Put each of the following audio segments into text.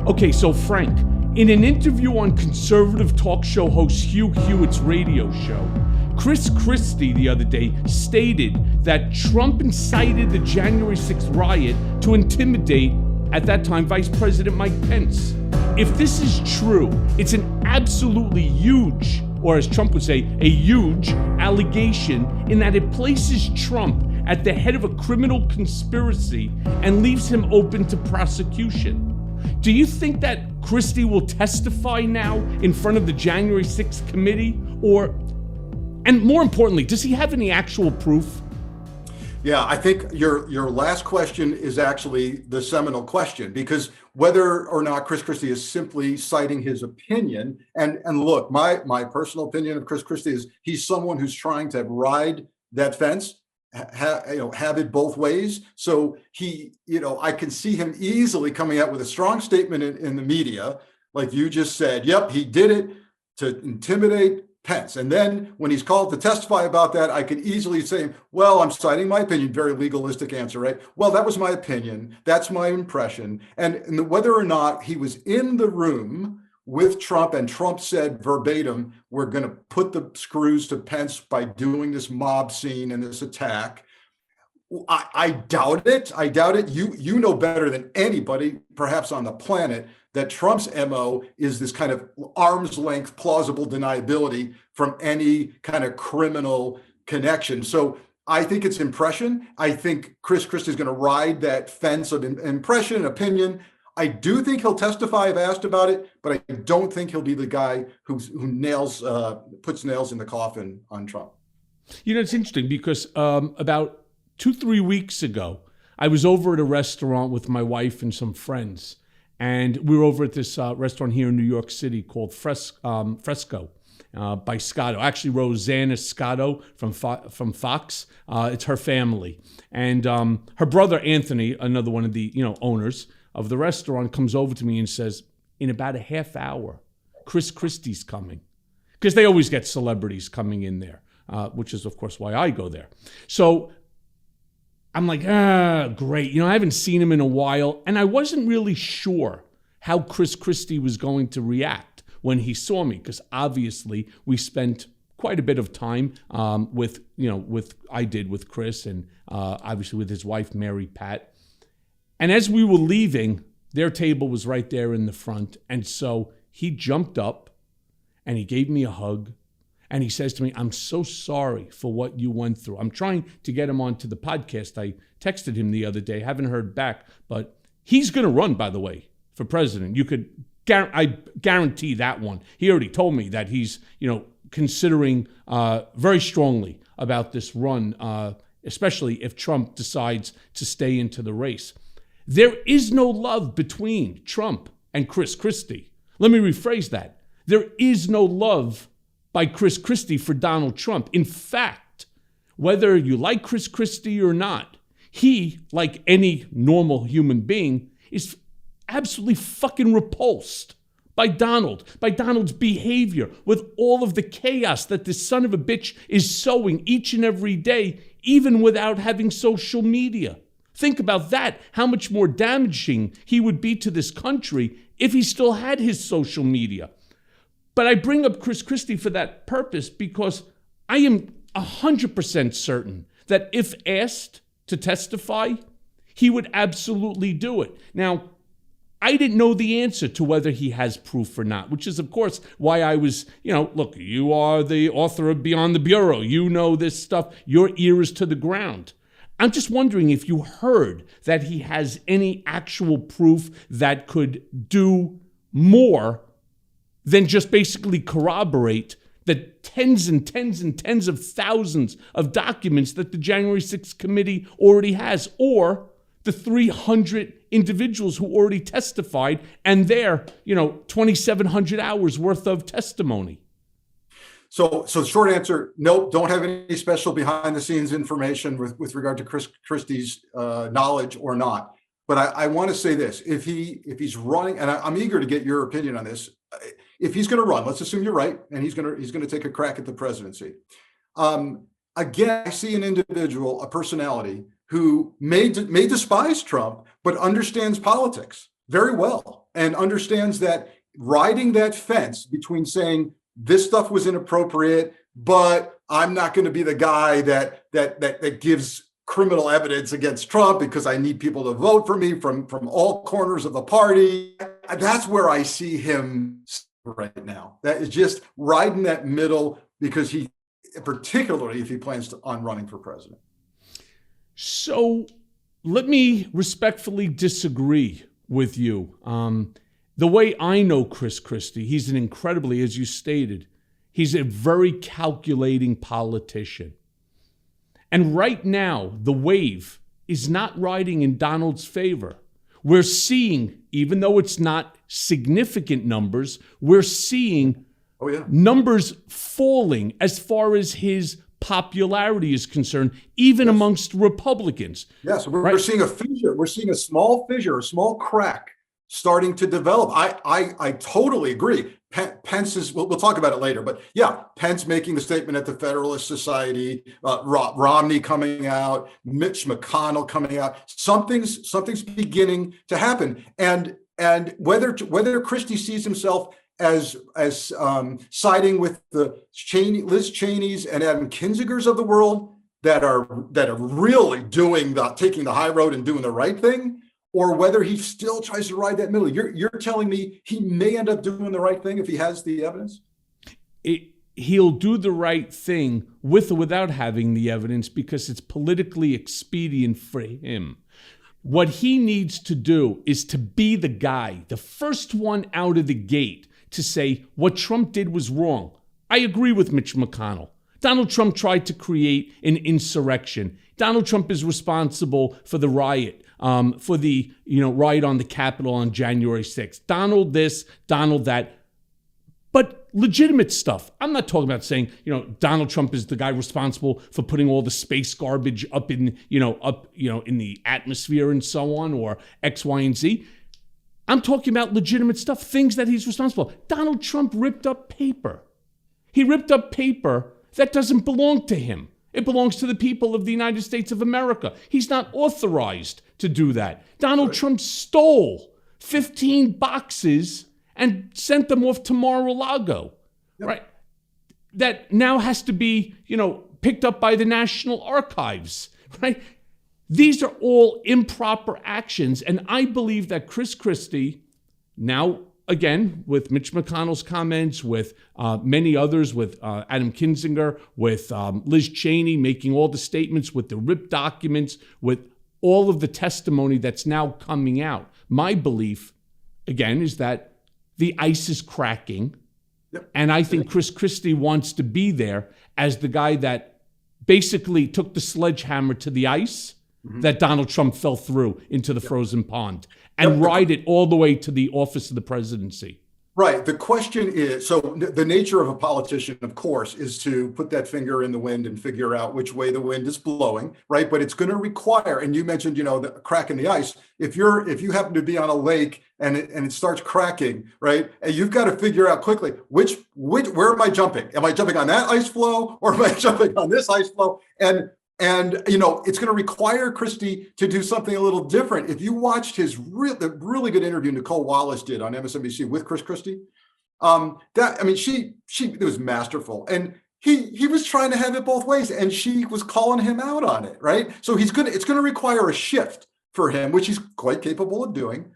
Okay, so Frank, in an interview on conservative talk show host Hugh Hewitt's radio show, Christie the other day stated that Trump incited the January 6th riot to intimidate, at that time, Vice President Mike Pence. If this is true, it's an absolutely huge, or as Trump would say, a huge allegation in that it places Trump at the head of a criminal conspiracy and leaves him open to prosecution. Do you think that Christie will testify now in front of the January 6th committee? And more importantly, does he have any actual proof? Yeah, I think your last question is actually the seminal question, because whether or not Chris Christie is simply citing his opinion, and look, my personal opinion of Chris Christie is he's someone who's trying to ride that fence, have it both ways. So I can see him easily coming out with a strong statement in the media, like you just said, yep, he did it to intimidate Pence. And then when he's called to testify about that, I could easily say, well, I'm citing my opinion, very legalistic answer, right? Well, that was my opinion. That's my impression. And whether or not he was in the room with Trump and Trump said verbatim, we're going to put the screws to Pence by doing this mob scene and this attack. I doubt it. I doubt it. You know better than anybody, perhaps on the planet, that Trump's MO is this kind of arm's length plausible deniability from any kind of criminal connection. So I think it's impression. I think Chris Christie is going to ride that fence of impression, opinion. I do think he'll testify if asked about it, but I don't think he'll be the guy who puts nails in the coffin on Trump. You know, it's interesting because about 2-3 weeks ago, I was over at a restaurant with my wife and some friends. And we were over at this restaurant here in New York City called Fresco by Scotto. Actually, Rosanna Scotto from Fox. It's her family. And her brother, Anthony, another one of the owners of the restaurant, comes over to me and says, in about a half hour, Chris Christie's coming. Because they always get celebrities coming in there, which is, of course, why I go there. So I'm like, great. I haven't seen him in a while. And I wasn't really sure how Chris Christie was going to react when he saw me, because obviously we spent quite a bit of time with Chris and obviously with his wife, Mary Pat. And as we were leaving, their table was right there in the front. And so he jumped up and he gave me a hug. And he says to me, I'm so sorry for what you went through. I'm trying to get him onto the podcast. I texted him the other day, haven't heard back, but he's going to run, by the way, for president. I guarantee that one. He already told me that he's, considering very strongly about this run, especially if Trump decides to stay into the race. There is no love between Trump and Chris Christie. Let me rephrase that. There is no love by Chris Christie for Donald Trump. In fact, whether you like Chris Christie or not, he, like any normal human being, is absolutely fucking repulsed by Donald's behavior, with all of the chaos that this son of a bitch is sowing each and every day, even without having social media. Think about that, how much more damaging he would be to this country if he still had his social media. But I bring up Chris Christie for that purpose because I am 100% certain that if asked to testify, he would absolutely do it. Now, I didn't know the answer to whether he has proof or not, which is, of course, why I was, look, you are the author of Beyond the Bureau. You know this stuff. Your ear is to the ground. I'm just wondering if you heard that he has any actual proof that could do more than just basically corroborate the tens and tens and tens of thousands of documents that the January 6th committee already has, or the 300 individuals who already testified and their, 2,700 hours worth of testimony. So short answer, nope, don't have any special behind the scenes information with regard to Chris Christie's knowledge or not. But I want to say this, if he's running, and I'm eager to get your opinion on this, if he's going to run, let's assume you're right, and he's going to take a crack at the presidency. Again, I see an individual, a personality who may despise Trump, but understands politics very well. and understands that riding that fence between saying this stuff was inappropriate, but I'm not going to be the guy that gives criminal evidence against Trump because I need people to vote for me from all corners of the party. That's where I see him right now. That is just riding that middle, because he, particularly if he plans on running for president. So let me respectfully disagree with you. The way I know Chris Christie, he's an incredibly, as you stated, he's a very calculating politician. And right now, the wave is not riding in Donald's favor. We're seeing, even though it's not significant numbers, we're seeing numbers falling as far as his popularity is concerned, even amongst Republicans. Yes, we're seeing a fissure. We're seeing a small fissure, a small crack starting to develop. I totally agree. Pence is, we'll talk about it later, but yeah, Pence making the statement at the Federalist Society, Romney coming out, Mitch McConnell coming out. Something's beginning to happen, and whether Christie sees himself as siding with the Liz Cheneys and Adam Kinzingers of the world that are really taking the high road and doing the right thing, or whether he still tries to ride that middle. You're telling me he may end up doing the right thing if he has the evidence? He'll do the right thing with or without having the evidence, because it's politically expedient for him. What he needs to do is to be the guy, the first one out of the gate, to say what Trump did was wrong. I agree with Mitch McConnell. Donald Trump tried to create an insurrection. Donald Trump is responsible for the riot. For the riot on the Capitol on January 6th. Donald this, Donald that. But legitimate stuff. I'm not talking about saying, Donald Trump is the guy responsible for putting all the space garbage up in the atmosphere and so on, or X, Y, and Z. I'm talking about legitimate stuff, things that he's responsible for. Donald Trump ripped up paper. He ripped up paper that doesn't belong to him. It belongs to the people of the United States of America. He's not authorized to do that. Donald Trump stole 15 boxes and sent them off to Mar-a-Lago, right? That now has to be, picked up by the National Archives, right? These are all improper actions. And I believe that Chris Christie, now again, with Mitch McConnell's comments, with many others, with Adam Kinzinger, with Liz Cheney making all the statements, with the ripped documents, with all of the testimony that's now coming out. My belief, again, is that the ice is cracking. Yep. And I think Chris Christie wants to be there as the guy that basically took the sledgehammer to the ice that Donald Trump fell through into the frozen pond, and ride it all the way to the office of the presidency. Right. The question is, so the nature of a politician, of course, is to put that finger in the wind and figure out which way the wind is blowing, right? But it's going to require, and you mentioned, the crack in the ice. If you happen to be on a lake and it starts cracking, right? And you've got to figure out quickly, where am I jumping? Am I jumping on that ice flow, or am I jumping on this ice flow? And it's going to require Christie to do something a little different. If you watched his really good interview Nicole Wallace did on MSNBC with Chris Christie, it was masterful. And he was trying to have it both ways, and she was calling him out on it, right? So it's going to require a shift for him, which he's quite capable of doing,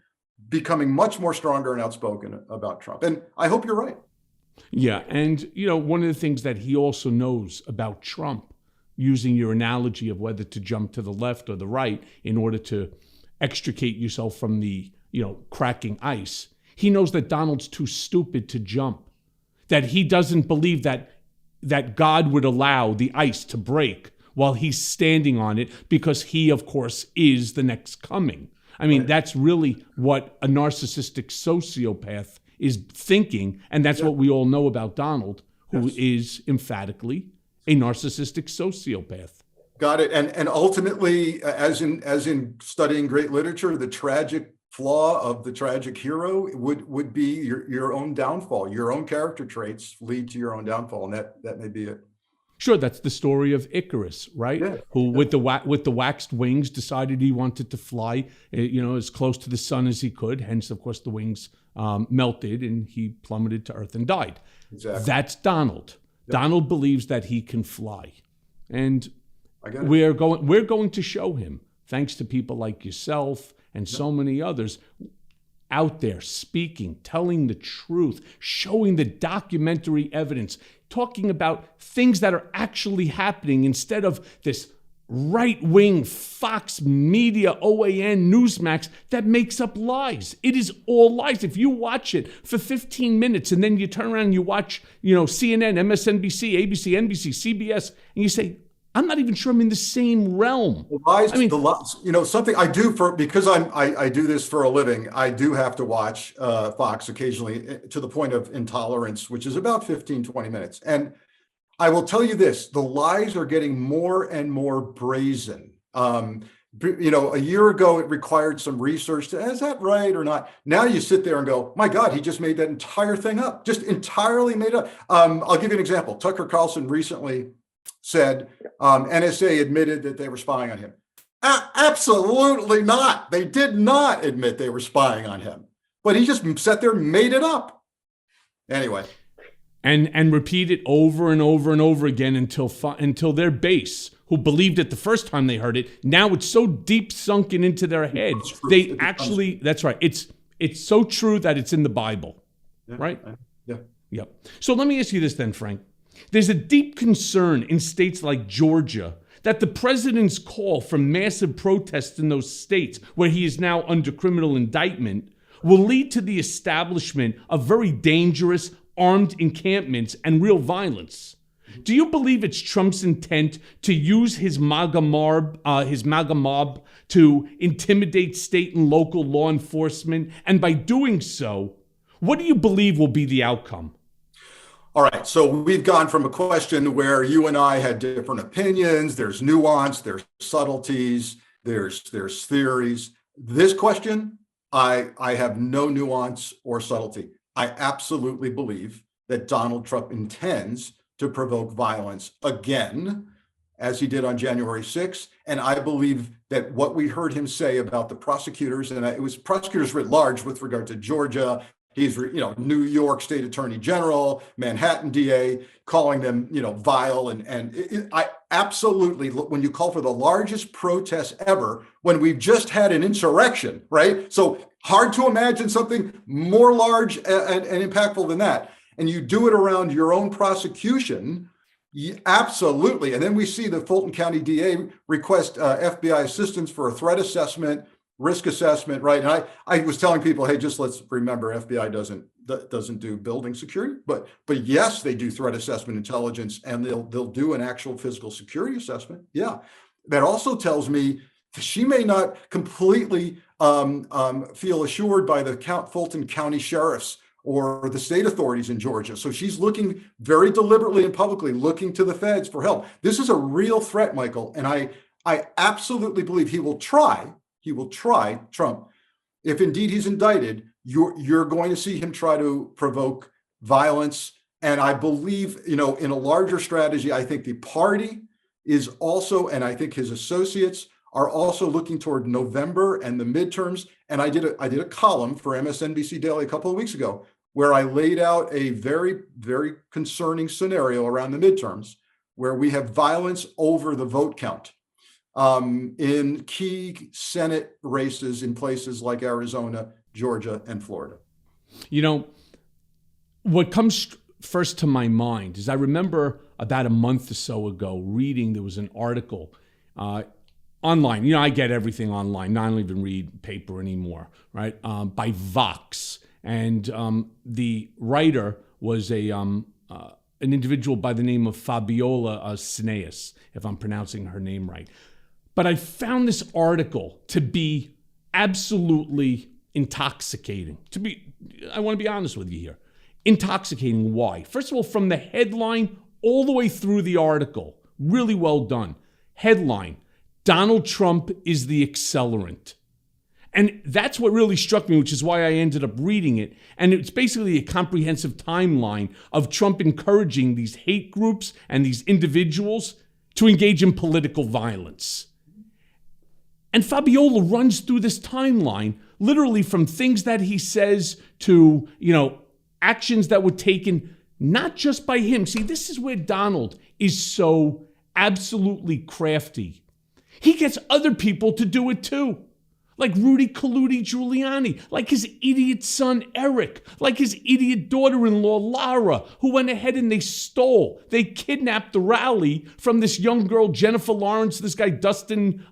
becoming much more stronger and outspoken about Trump. And I hope you're right. Yeah. And, one of the things that he also knows about Trump, using your analogy of whether to jump to the left or the right in order to extricate yourself from the, cracking ice. He knows that Donald's too stupid to jump, that he doesn't believe that God would allow the ice to break while he's standing on it, because he, of course, is the next coming. I mean, that's really what a narcissistic sociopath is thinking, and that's what we all know about Donald, who is emphatically a narcissistic sociopath. Got it. And ultimately, as in studying great literature, the tragic flaw of the tragic hero would be your own downfall. Your own character traits lead to your own downfall, and that may be it. Sure, that's the story of Icarus, right? Yeah. Who, with the waxed wings, decided he wanted to fly, as close to the sun as he could. Hence, of course, the wings melted and he plummeted to Earth and died. Exactly. That's Donald. Yep. Donald believes that he can fly, and we're going to show him, thanks to people like yourself and so many others out there speaking, telling the truth, showing the documentary evidence, talking about things that are actually happening instead of this right-wing Fox Media, OAN, Newsmax that makes up lies. It is all lies. If you watch it for 15 minutes and then you turn around and you watch, CNN, MSNBC, ABC, NBC, CBS, and you say, I'm not even sure I'm in the same realm. The lies, something I do because I do this for a living. I do have to watch Fox occasionally to the point of intolerance, which is about 15, 20 minutes. And I will tell you this, the lies are getting more and more brazen. A year ago, it required some research to, is that right or not? Now you sit there and go, my God, he just made that entire thing up, just entirely made up. I'll give you an example. Tucker Carlson recently said NSA admitted that they were spying on him. Absolutely not. They did not admit they were spying on him, but he just sat there and made it up. Anyway. And repeat it over and over and over again until their base, who believed it the first time they heard it, now it's so deep sunken into their head. That's right. It's so true that it's in the Bible, right? Yeah. Yep. So let me ask you this then, Frank. There's a deep concern in states like Georgia that the president's call for massive protests in those states where he is now under criminal indictment will lead to the establishment of very dangerous armed encampments and real violence. Do you believe it's Trump's intent to use his MAGA mob to intimidate state and local law enforcement? And by doing so, what do you believe will be the outcome? All right, so we've gone from a question where you and I had different opinions, there's nuance, there's subtleties, there's theories. This question, I have no nuance or subtlety. I absolutely believe that Donald Trump intends to provoke violence again, as he did on January 6th. And I believe that what we heard him say about the prosecutors, and it was prosecutors writ large with regard to Georgia, he's, New York State Attorney General, Manhattan DA, calling them, vile. I absolutely, when you call for the largest protest ever, when we've just had an insurrection, right? So hard to imagine something more large and impactful than that. And you do it around your own prosecution, absolutely. And then we see the Fulton County DA request FBI assistance for a threat assessment, risk assessment, right? And I was telling people, hey, just let's remember, FBI doesn't do building security, but yes, they do threat assessment intelligence, and they'll do an actual physical security assessment. Yeah, that also tells me she may not completely feel assured by the Fulton County sheriffs or the state authorities in Georgia. So she's looking very deliberately and publicly, looking to the feds for help. This is a real threat, Michael, and I absolutely believe he will try, Trump, if indeed he's indicted, you're going to see him try to provoke violence. And I believe, in a larger strategy, I think the party is also, and I think his associates are also looking toward November and the midterms. And I did a column for MSNBC Daily a couple of weeks ago where I laid out a very, very concerning scenario around the midterms where we have violence over the vote count in key Senate races in places like Arizona, Georgia, and Florida. What comes first to my mind is I remember about a month or so ago reading, there was an article online. I get everything online. I don't even read paper anymore, right? By Vox. And the writer was an individual by the name of Fabiola Cineas, if I'm pronouncing her name right. But I found this article to be absolutely intoxicating. I want to be honest with you here. Intoxicating. Why? First of all, from the headline all the way through the article, really well done. Headline: Donald Trump is the accelerant. And that's what really struck me, which is why I ended up reading it. And it's basically a comprehensive timeline of Trump encouraging these hate groups and these individuals to engage in political violence. And Fabiola runs through this timeline, literally from things that he says to, actions that were taken not just by him. See, this is where Donald is so absolutely crafty. He gets other people to do it too. Like Rudy Giuliani, like his idiot son Eric, like his idiot daughter-in-law Lara, who went ahead and they kidnapped the rally from this young girl, Jennifer Lawrence, this guy Dustin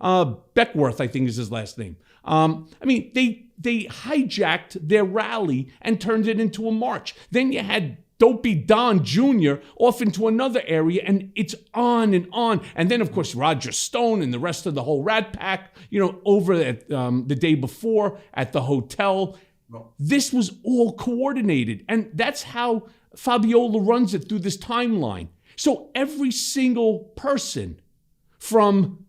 Beckworth, I think is his last name. They hijacked their rally and turned it into a march. Then you had Dopey Don Jr. off into another area, and it's on and on. And then, of course, Roger Stone and the rest of the whole Rat Pack, over at the day before at the hotel. This was all coordinated. And that's how Fabiola runs it through this timeline. So every single person, from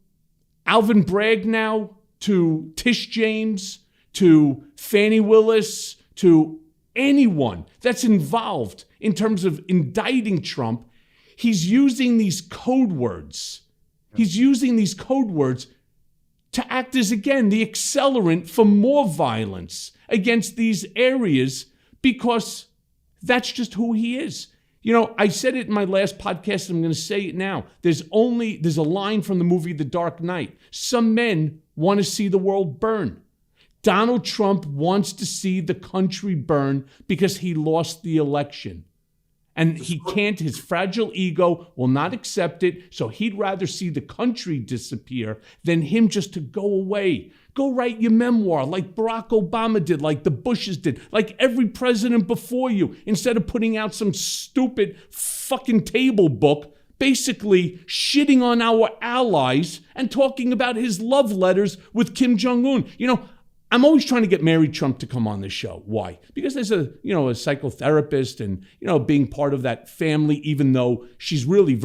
Alvin Bragg now to Tish James to Fannie Willis to anyone that's involved in terms of indicting Trump, he's using these code words. He's using these code words to act as, again, the accelerant for more violence against these areas, because that's just who he is. I said it in my last podcast, and I'm going to say it now. There's a line from the movie The Dark Knight. Some men want to see the world burn. Donald Trump wants to see the country burn because he lost the election. And he can't, his fragile ego will not accept it, so he'd rather see the country disappear than him just to go away. Go write your memoir like Barack Obama did, like the Bushes did, like every president before you, instead of putting out some stupid fucking table book basically shitting on our allies and talking about his love letters with Kim Jong-un. I'm always trying to get Mary Trump to come on this show. Why? Because there's a psychotherapist and, being part of that family, even though she's really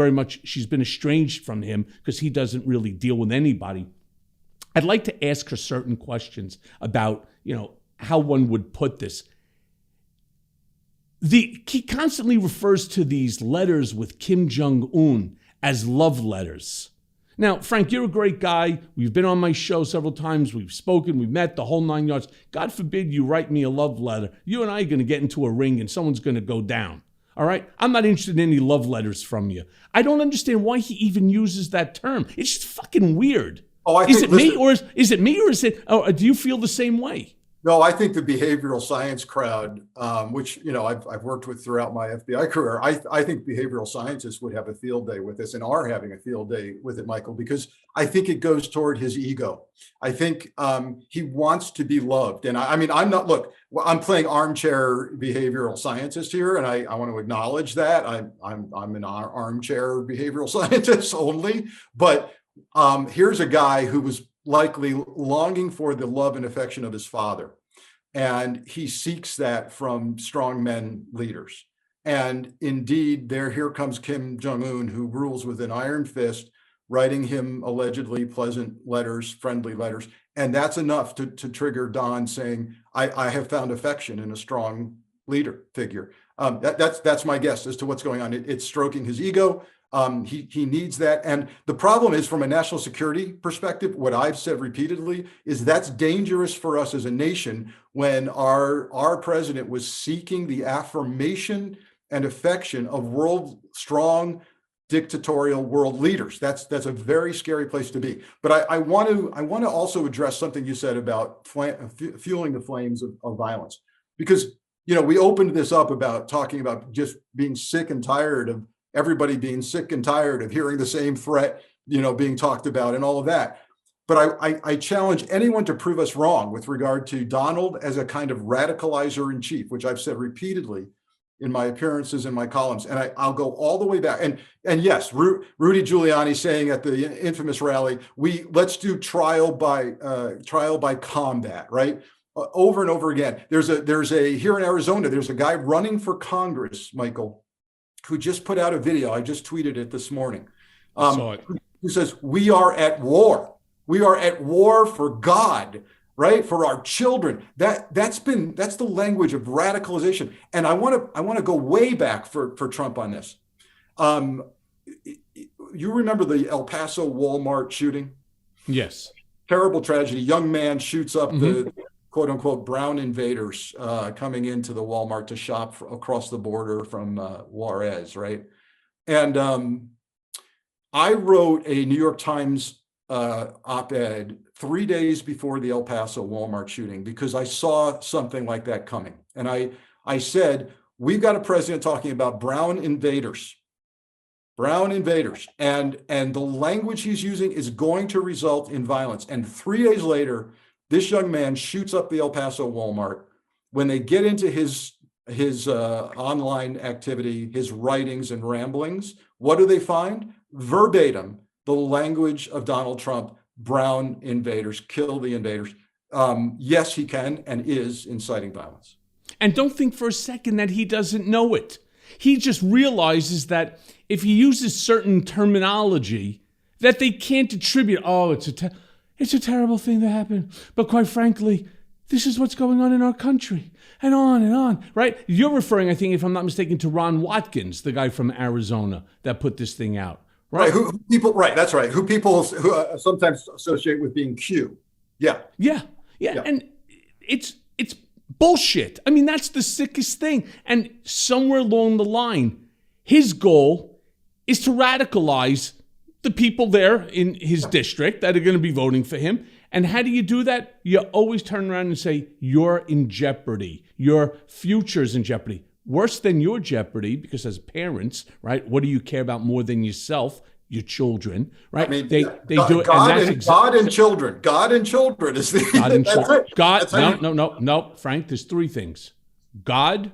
she's been estranged from him because he doesn't really deal with anybody. I'd like to ask her certain questions about, how one would put this. He constantly refers to these letters with Kim Jong-un as love letters. Now, Frank, you're a great guy. We've been on my show several times. We've spoken. We've met, the whole 9 yards. God forbid you write me a love letter. You and I are going to get into a ring and someone's going to go down. All right? I'm not interested in any love letters from you. I don't understand why he even uses that term. It's just fucking weird. Is it me or is it, do you feel the same way? No, I think the behavioral science crowd, which I've worked with throughout my FBI career, I think behavioral scientists would have a field day with this and are having a field day with it, Michael, because I think it goes toward his ego. I think he wants to be loved, and I'm not. Look, I'm playing armchair behavioral scientist here, and I want to acknowledge that I'm an armchair behavioral scientist only. But here's a guy who was likely longing for the love and affection of his father. And he seeks that from strongmen leaders. And indeed, here comes Kim Jong-un, who rules with an iron fist, writing him allegedly pleasant letters, friendly letters. And that's enough to trigger Don saying, I have found affection in a strong leader figure. That's my guess as to what's going on. It's stroking his ego. He needs that. And the problem is, from a national security perspective, what I've said repeatedly is that's dangerous for us as a nation when our president was seeking the affirmation and affection of strong dictatorial world leaders. That's a very scary place to be. But I want to also address something you said about fueling the flames of violence, because we opened this up about talking about just being sick and tired of everybody being sick and tired of hearing the same threat, being talked about and all of that. But I challenge anyone to prove us wrong with regard to Donald as a kind of radicalizer in chief, which I've said repeatedly in my appearances in my columns. And I'll go all the way back. And yes, Rudy Giuliani saying at the infamous rally, let's do trial by combat, right? Over and over again. There's a here in Arizona, there's a guy running for Congress, Michael, who just put out a video. I just tweeted it this morning. I saw it. Who says, we are at war. We are at war for God. right? For our children. That's the language of radicalization. And I want to go way back for Trump on this. You remember the El Paso Walmart shooting? Yes. Terrible tragedy. Young man shoots up the quote unquote brown invaders coming into the Walmart to shop across the border from Juarez, right? And I wrote a New York Times op-ed 3 days before the El Paso Walmart shooting because I saw something like that coming. And I said, we've got a president talking about brown invaders, and the language he's using is going to result in violence. And 3 days later, this young man shoots up the El Paso Walmart. When they get into his online activity, his writings and ramblings, what do they find? Verbatim, the language of Donald Trump: brown invaders, kill the invaders. Yes, he can and is inciting violence. And don't think for a second that he doesn't know it. He just realizes that if he uses certain terminology, that they can't attribute, it's a terrible thing that happened. But quite frankly, this is what's going on in our country, and on, right? You're referring, I think, if I'm not mistaken, to Ron Watkins, the guy from Arizona that put this thing out. Right. That's right. Who people sometimes associate with being Q. Yeah. And it's bullshit. I mean, that's the sickest thing. And somewhere along the line, his goal is to radicalize the people there in his district that are going to be voting for him. And how do you do that? You always turn around and say, you're in jeopardy. Your future's in jeopardy. Worse than your jeopardy, because as parents, right, what do you care about more than yourself? Your children, right? I mean, they do it. God and children. God and children is the God and children. God. No, Frank. There's three things: God,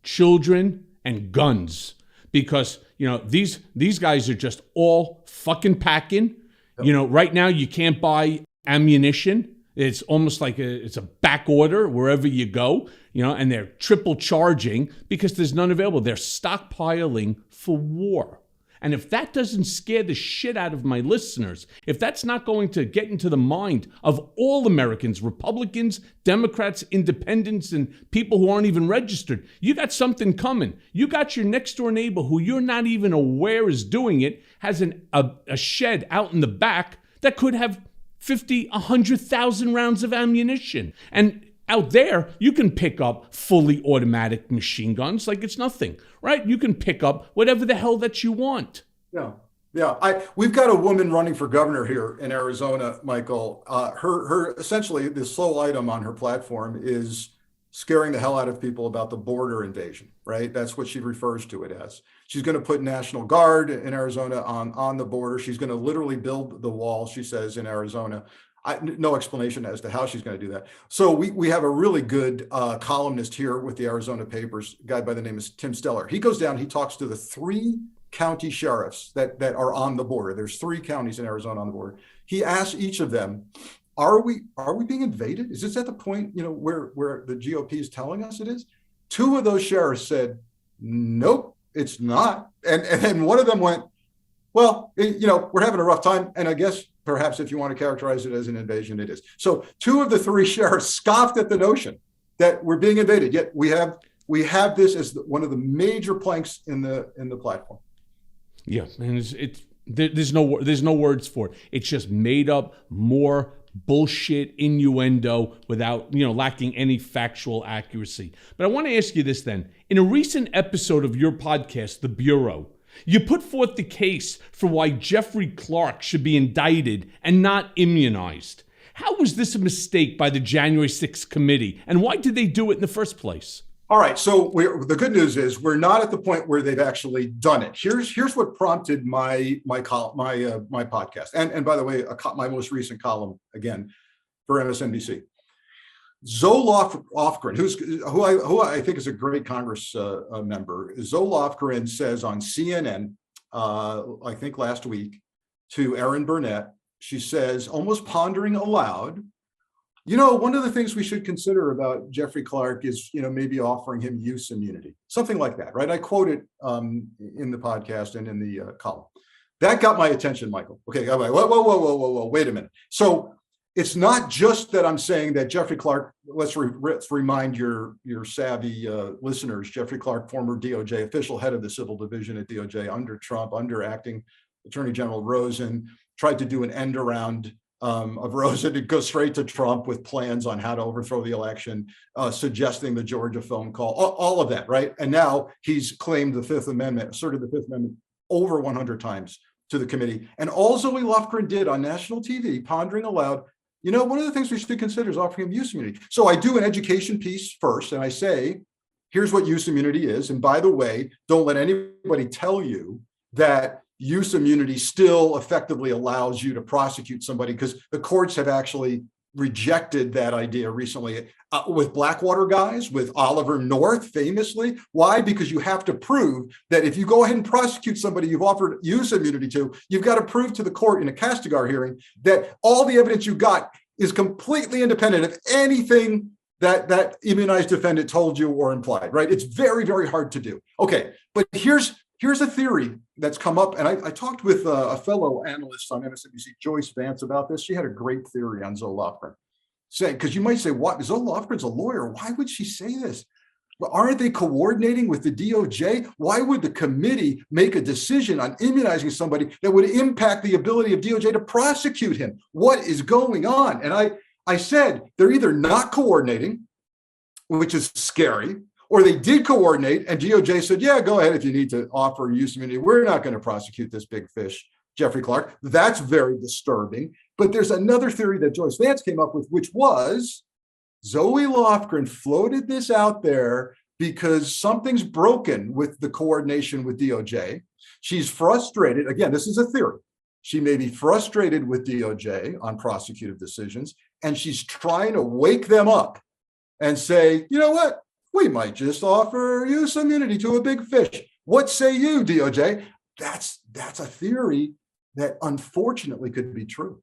children, and guns. Because these guys are just all fucking packing. Yep. Right now you can't buy ammunition. It's almost like it's a back order wherever you go, and they're triple charging because there's none available. They're stockpiling for war. And if that doesn't scare the shit out of my listeners, if that's not going to get into the mind of all Americans, Republicans, Democrats, independents, and people who aren't even registered, you got something coming. You got your next door neighbor who you're not even aware is doing it, has a shed out in the back that could have 50, 100,000 rounds of ammunition. And out there, you can pick up fully automatic machine guns like it's nothing, right? You can pick up whatever the hell that you want. Yeah. We've got a woman running for governor here in Arizona, Michael. Her essentially the sole item on her platform is scaring the hell out of people about the border invasion, right? That's what she refers to it as. She's going to put National Guard in Arizona on the border. She's going to literally build the wall, she says, in Arizona. No explanation as to how she's going to do that. So we have a really good columnist here with the Arizona papers, a guy by the name of Tim Steller. He goes down, he talks to the 3 county sheriffs that are on the border. There's 3 counties in Arizona on the border. He asks each of them, are we being invaded? Is this at the point, where the GOP is telling us it is? 2 of those sheriffs said, nope, it's not. And one of them went, well, we're having a rough time. And I guess perhaps if you want to characterize it as an invasion, it is. So 2 of the 3 sheriffs scoffed at the notion that we're being invaded. Yet we have this as one of the major planks in the platform. Yeah, and there's no words for it. It's just made up more bullshit innuendo without lacking any factual accuracy. But I want to ask you this then. In a recent episode of your podcast, The Bureau, you put forth the case for why Jeffrey Clark should be indicted and not immunized. How was this a mistake by the January 6th committee, and why did they do it in the first place? All right, so the good news is we're not at the point where they've actually done it. Here's what prompted my podcast, and by the way, my most recent column again for MSNBC. Zoe Lofgren, who I think is a great Congress member, Zoe Lofgren says on CNN, I think last week, to Erin Burnett, she says, almost pondering aloud, one of the things we should consider about Jeffrey Clark is, maybe offering him use immunity, something like that, right? I quote it in the podcast and in the column. That got my attention, Michael. Okay, I'm like, whoa, wait a minute. So it's not just that I'm saying that Jeffrey Clark, let's remind your savvy listeners, Jeffrey Clark, former DOJ official, head of the civil division at DOJ under Trump, under acting Attorney General Rosen, tried to do an end around of Rosen to go straight to Trump with plans on how to overthrow the election, suggesting the Georgia phone call, all of that, right? And now he's claimed the Fifth Amendment, asserted the Fifth Amendment over 100 times to the committee. And all Zoe Lofgren did on national TV, pondering aloud, you know, one of the things we should consider is offering him use immunity. So I do an education piece first, and I say, here's what use immunity is. And by the way, don't let anybody tell you that use immunity still effectively allows you to prosecute somebody, because the courts have actually rejected that idea recently with Blackwater guys, with Oliver North famously. Why? Because you have to prove that if you go ahead and prosecute somebody you've offered use immunity to, you've got to prove to the court in a Castigar hearing that all the evidence you got is completely independent of anything that immunized defendant told you or implied, right? It's very, very hard to do. Okay, but here's a theory that's come up, and I talked with a fellow analyst on MSNBC, Joyce Vance, about this. She had a great theory on Zoe Lofgren, saying, because you might say, what? Zoe Lofgren's a lawyer. Why would she say this? Well, aren't they coordinating with the DOJ? Why would the committee make a decision on immunizing somebody that would impact the ability of DOJ to prosecute him? What is going on? And I said, they're either not coordinating, which is scary, or they did coordinate and DOJ said, yeah, go ahead if you need to offer use immunity. We're not going to prosecute this big fish, Jeffrey Clark. That's very disturbing. But there's another theory that Joyce Vance came up with, which was Zoe Lofgren floated this out there because something's broken with the coordination with DOJ. She's frustrated. Again, this is a theory. She may be frustrated with DOJ on prosecutive decisions, and she's trying to wake them up and say, you know what? We might just offer use immunity to a big fish. What say you, DOJ? That's a theory that unfortunately could be true.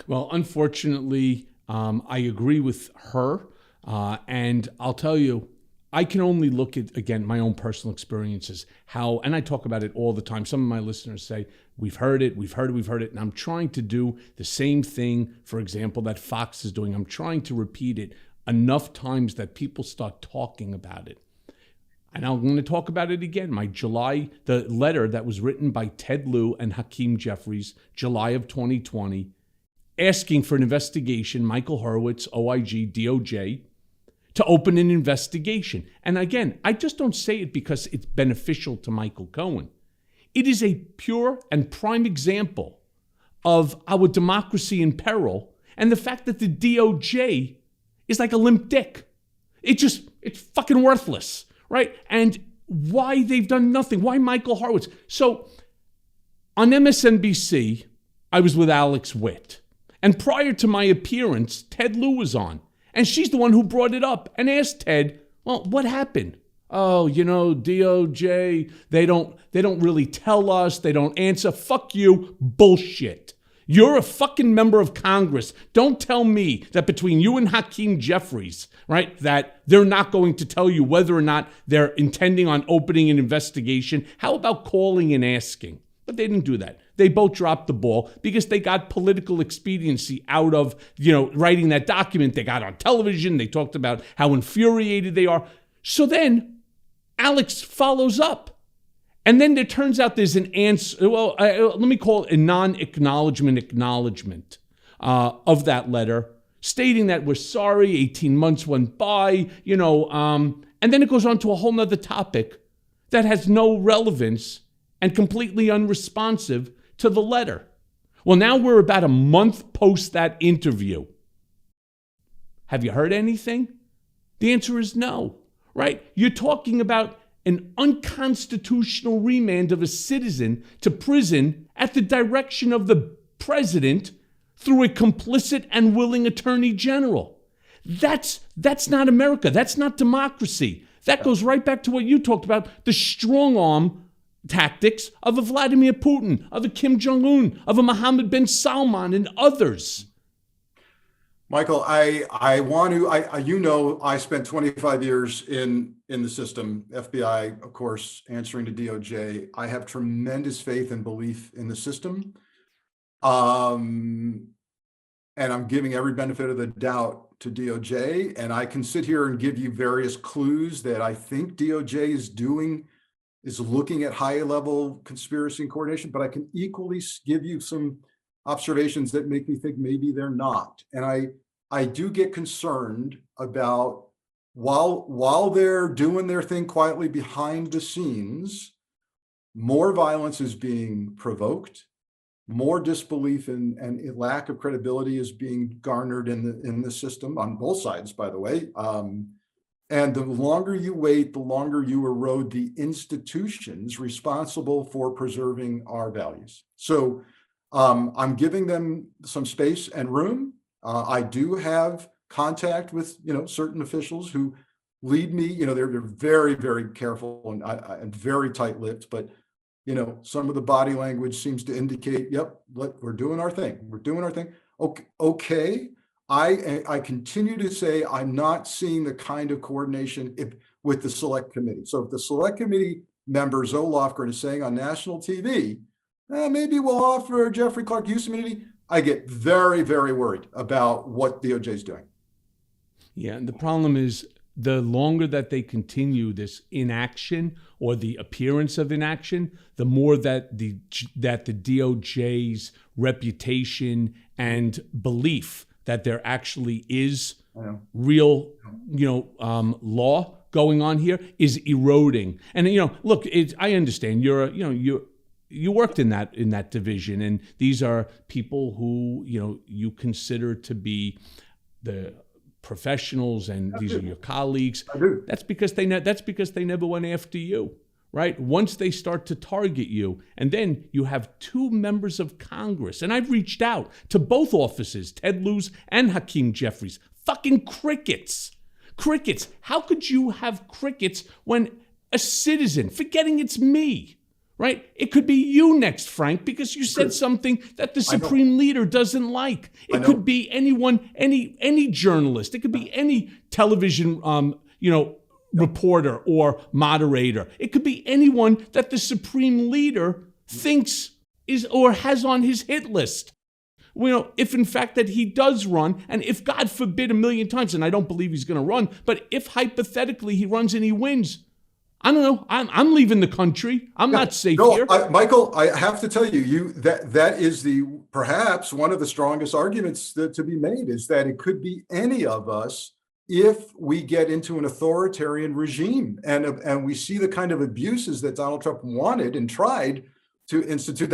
Well, unfortunately, I agree with her. And I'll tell you, I can only look at, again, my own personal experiences, and I talk about it all the time. Some of my listeners say, we've heard it. And I'm trying to do the same thing, for example, that Fox is doing. I'm trying to repeat it enough times that people start talking about it. And I'm going to talk about it again. The letter that was written by Ted Lieu and Hakeem Jeffries, July of 2020, asking for an investigation, Michael Horowitz, OIG, DOJ, to open an investigation. And again, I just don't say it because it's beneficial to Michael Cohen. It is a pure and prime example of our democracy in peril, and the fact that the DOJ is like a limp dick. It's fucking worthless, right? And why they've done nothing. Why Michael Horowitz? So on MSNBC, I was with Alex Witt. And prior to my appearance, Ted Lieu was on. And she's the one who brought it up and asked Ted, well, what happened? Oh, DOJ, they don't really tell us. They don't answer. Fuck you. Bullshit. You're a fucking member of Congress. Don't tell me that between you and Hakeem Jeffries, right, that they're not going to tell you whether or not they're intending on opening an investigation. How about calling and asking? But they didn't do that. They both dropped the ball because they got political expediency out of, writing that document. They got on television. They talked about how infuriated they are. So then Alex follows up. And then there turns out there's an answer. Well, let me call it a non-acknowledgement of that letter, stating that we're sorry, 18 months went by, and then it goes on to a whole nother topic that has no relevance and completely unresponsive to the letter. Well, now we're about a month post that interview. Have you heard anything? The answer is no, right? You're talking about an unconstitutional remand of a citizen to prison at the direction of the president through a complicit and willing attorney general. That's not America. That's not democracy. That goes right back to what you talked about, the strong arm tactics of a Vladimir Putin, of a Kim Jong-un, of a Mohammed bin Salman, and others. Michael, I spent 25 years in the system, FBI, of course, answering to DOJ. I have tremendous faith and belief in the system. and I'm giving every benefit of the doubt to DOJ, and I can sit here and give you various clues that I think DOJ is looking at high level conspiracy and coordination, but I can equally give you some observations that make me think maybe they're not. And I do get concerned about while they're doing their thing quietly behind the scenes, more violence is being provoked, more disbelief and lack of credibility is being garnered in the system on both sides, by the way. And the longer you wait, the longer you erode the institutions responsible for preserving our values. So I'm giving them some space and room. I do have contact with certain officials who lead me. They're very, very careful and very tight-lipped, but some of the body language seems to indicate, yep, we're doing our thing. We're doing our thing. Okay. I continue to say I'm not seeing the kind of coordination with the select committee. So if the select committee member Zoe Lofgren is saying on national TV, maybe we'll offer Jeffrey Clark use immunity, I get very, very worried about what DOJ is doing. Yeah, and the problem is the longer that they continue this inaction or the appearance of inaction, the more that the DOJ's reputation and belief that there actually is real, law going on here is eroding. And look, I understand you worked in that division, and these are people who you consider to be the professionals, and these are your colleagues. I do. That's because they never went after you, right? Once they start to target you, and then you have two members of Congress, and I've reached out to both offices, Ted Lieu's and Hakeem Jeffries. Fucking crickets. How could you have crickets when a citizen, forgetting it's me, right? It could be you next, Frank, because you said something that the Supreme Leader doesn't like. It could be anyone, any journalist. It could be any television, reporter or moderator. It could be anyone that the Supreme Leader thinks is or has on his hit list. If in fact that he does run, and if God forbid a million times, and I don't believe he's going to run, but if hypothetically he runs and he wins, I don't know. I'm leaving the country. I'm not safe here. Michael, I have to tell you that is perhaps one of the strongest arguments to be made, is that it could be any of us if we get into an authoritarian regime and we see the kind of abuses that Donald Trump wanted and tried to institute.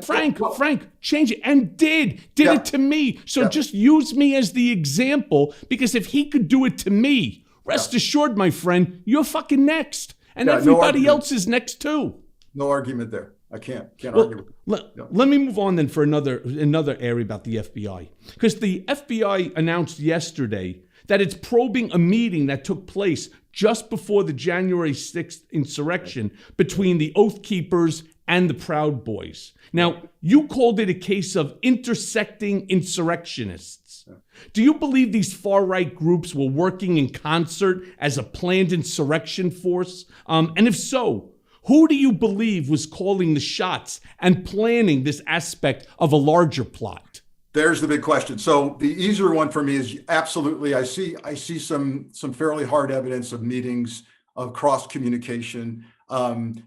Frank, change it, and did it to me. So just use me as the example, because if he could do it to me, rest assured, my friend, you're fucking next. And everybody else is next too. No argument there. I can't argue. Let me move on then for another area about the FBI. Because the FBI announced yesterday that it's probing a meeting that took place just before the January 6th insurrection between the Oath Keepers and the Proud Boys. Now, you called it a case of intersecting insurrectionists. Do you believe these far-right groups were working in concert as a planned insurrection force? And if so, who do you believe was calling the shots and planning this aspect of a larger plot? There's the big question. So the easier one for me is absolutely, I see some fairly hard evidence of meetings, of cross communication.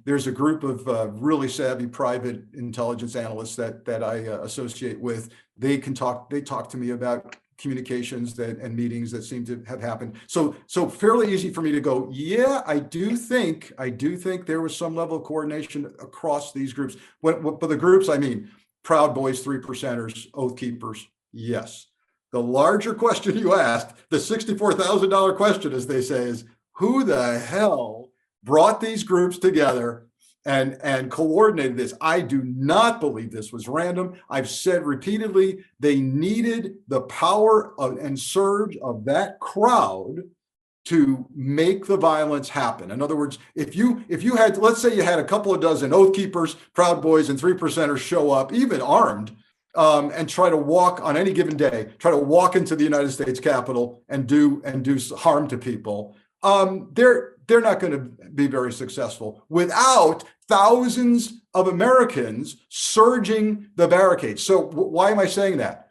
There's a group of really savvy private intelligence analysts that I associate with. They talk to me about communications and meetings that seem to have happened. So fairly easy for me to go, yeah, I do think there was some level of coordination across these groups. But the groups, I mean, Proud Boys, 3%ers, Oath Keepers, yes. The larger question you asked, the $64,000 question, as they say, is who the hell brought these groups together and coordinated this? I do not believe this was random. I've said repeatedly, they needed the power and surge of that crowd to make the violence happen. In other words, if you had, let's say you had a couple of dozen Oath Keepers, Proud Boys, and 3%ers show up, even armed, and try to walk on any given day, try to walk into the United States Capitol and do harm to people, they're not going to be very successful without thousands of Americans surging the barricades. So why am I saying that?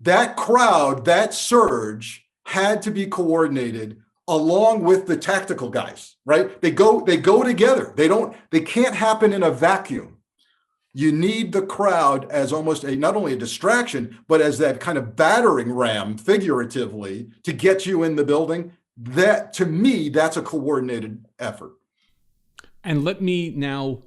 that crowd, that surge had to be coordinated along with the tactical guys, right? They go together. They can't happen in a vacuum. You need the crowd as almost not only a distraction, but as that kind of battering ram, figuratively, to get you in the building. That, to me, that's a coordinated effort. And let me now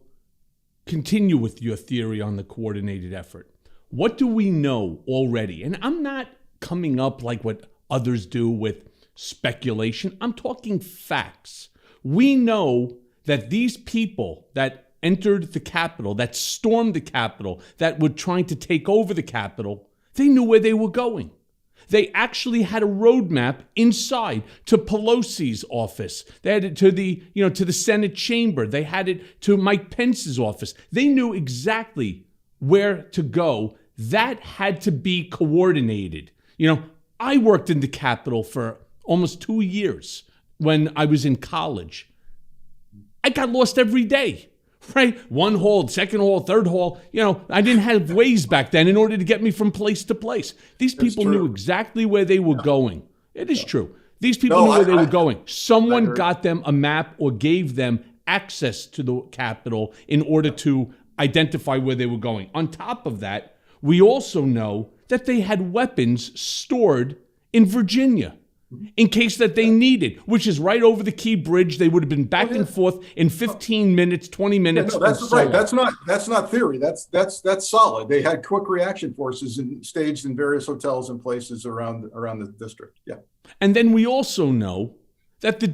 continue with your theory on the coordinated effort. What do we know already? And I'm not coming up like what others do with speculation. I'm talking facts. We know that these people that entered the Capitol, that stormed the Capitol, that were trying to take over the Capitol, they knew where they were going. They actually had a roadmap inside to Pelosi's office. They had it to the Senate chamber. They had it to Mike Pence's office. They knew exactly where to go. That had to be coordinated. I worked in the Capitol for almost 2 years when I was in college. I got lost every day. Right? One hall, second hall, third hall. I didn't have Waze back then in order to get me from place to place. These people knew exactly where they were going. It is true. These people knew where they were going. Someone got them a map or gave them access to the Capitol in order to identify where they were going. On top of that, we also know that they had weapons stored in Virginia in case that they needed, which is right over the Key Bridge. They would have been back and forth in 15 minutes, 20 minutes. No, that's right. That's not theory. That's solid. They had quick reaction forces staged in various hotels and places around the district. Yeah. And then we also know that the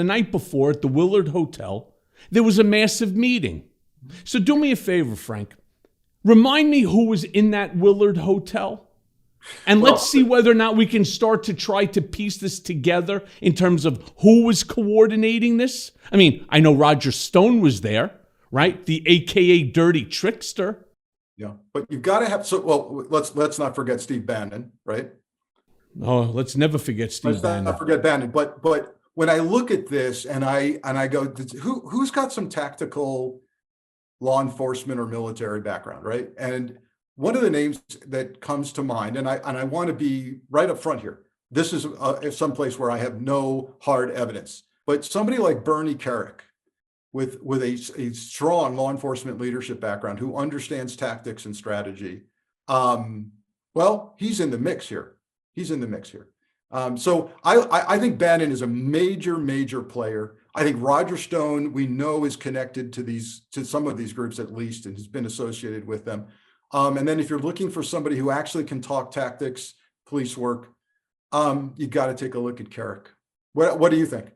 night before at the Willard Hotel, there was a massive meeting. So do me a favor, Frank. Remind me who was in that Willard Hotel. And let's see whether or not we can start to try to piece this together in terms of who was coordinating this. I mean, I know Roger Stone was there, right? The AKA dirty trickster. Yeah, but you've got to have let's not forget Steve Bannon, right? Oh, let's never forget Steve Bannon. Let's not forget Bannon. But when I look at this and I go, who's got some tactical law enforcement or military background, right? And one of the names that comes to mind, and I want to be right up front here. This is someplace where I have no hard evidence, but somebody like Bernie Kerik, with a strong law enforcement leadership background, who understands tactics and strategy, he's in the mix here. So I think Bannon is a major player. I think Roger Stone, we know, is connected to some of these groups at least, and has been associated with them. And then if you're looking for somebody who actually can talk tactics, police work, you got to take a look at Kerik. What do you think?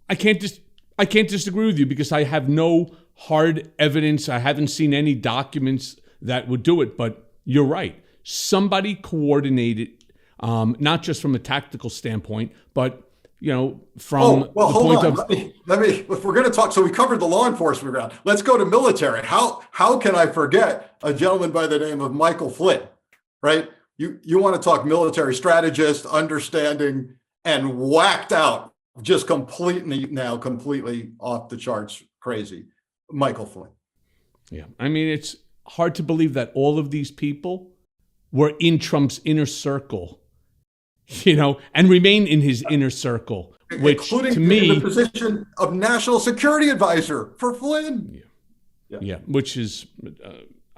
I can't disagree with you because I have no hard evidence. I haven't seen any documents that would do it, but you're right. Somebody coordinated, not just from a tactical standpoint, but from the point of. Let me. If we're going to talk, so we covered the law enforcement ground. Let's go to military. How can I forget a gentleman by the name of Michael Flynn? Right? You want to talk military strategist, understanding, and whacked out, just completely off the charts, crazy. Michael Flynn. Yeah, I mean, it's hard to believe that all of these people were in Trump's inner circle. And remain in his inner circle, which including to me, in the position of national security advisor for Flynn. Yeah, which is,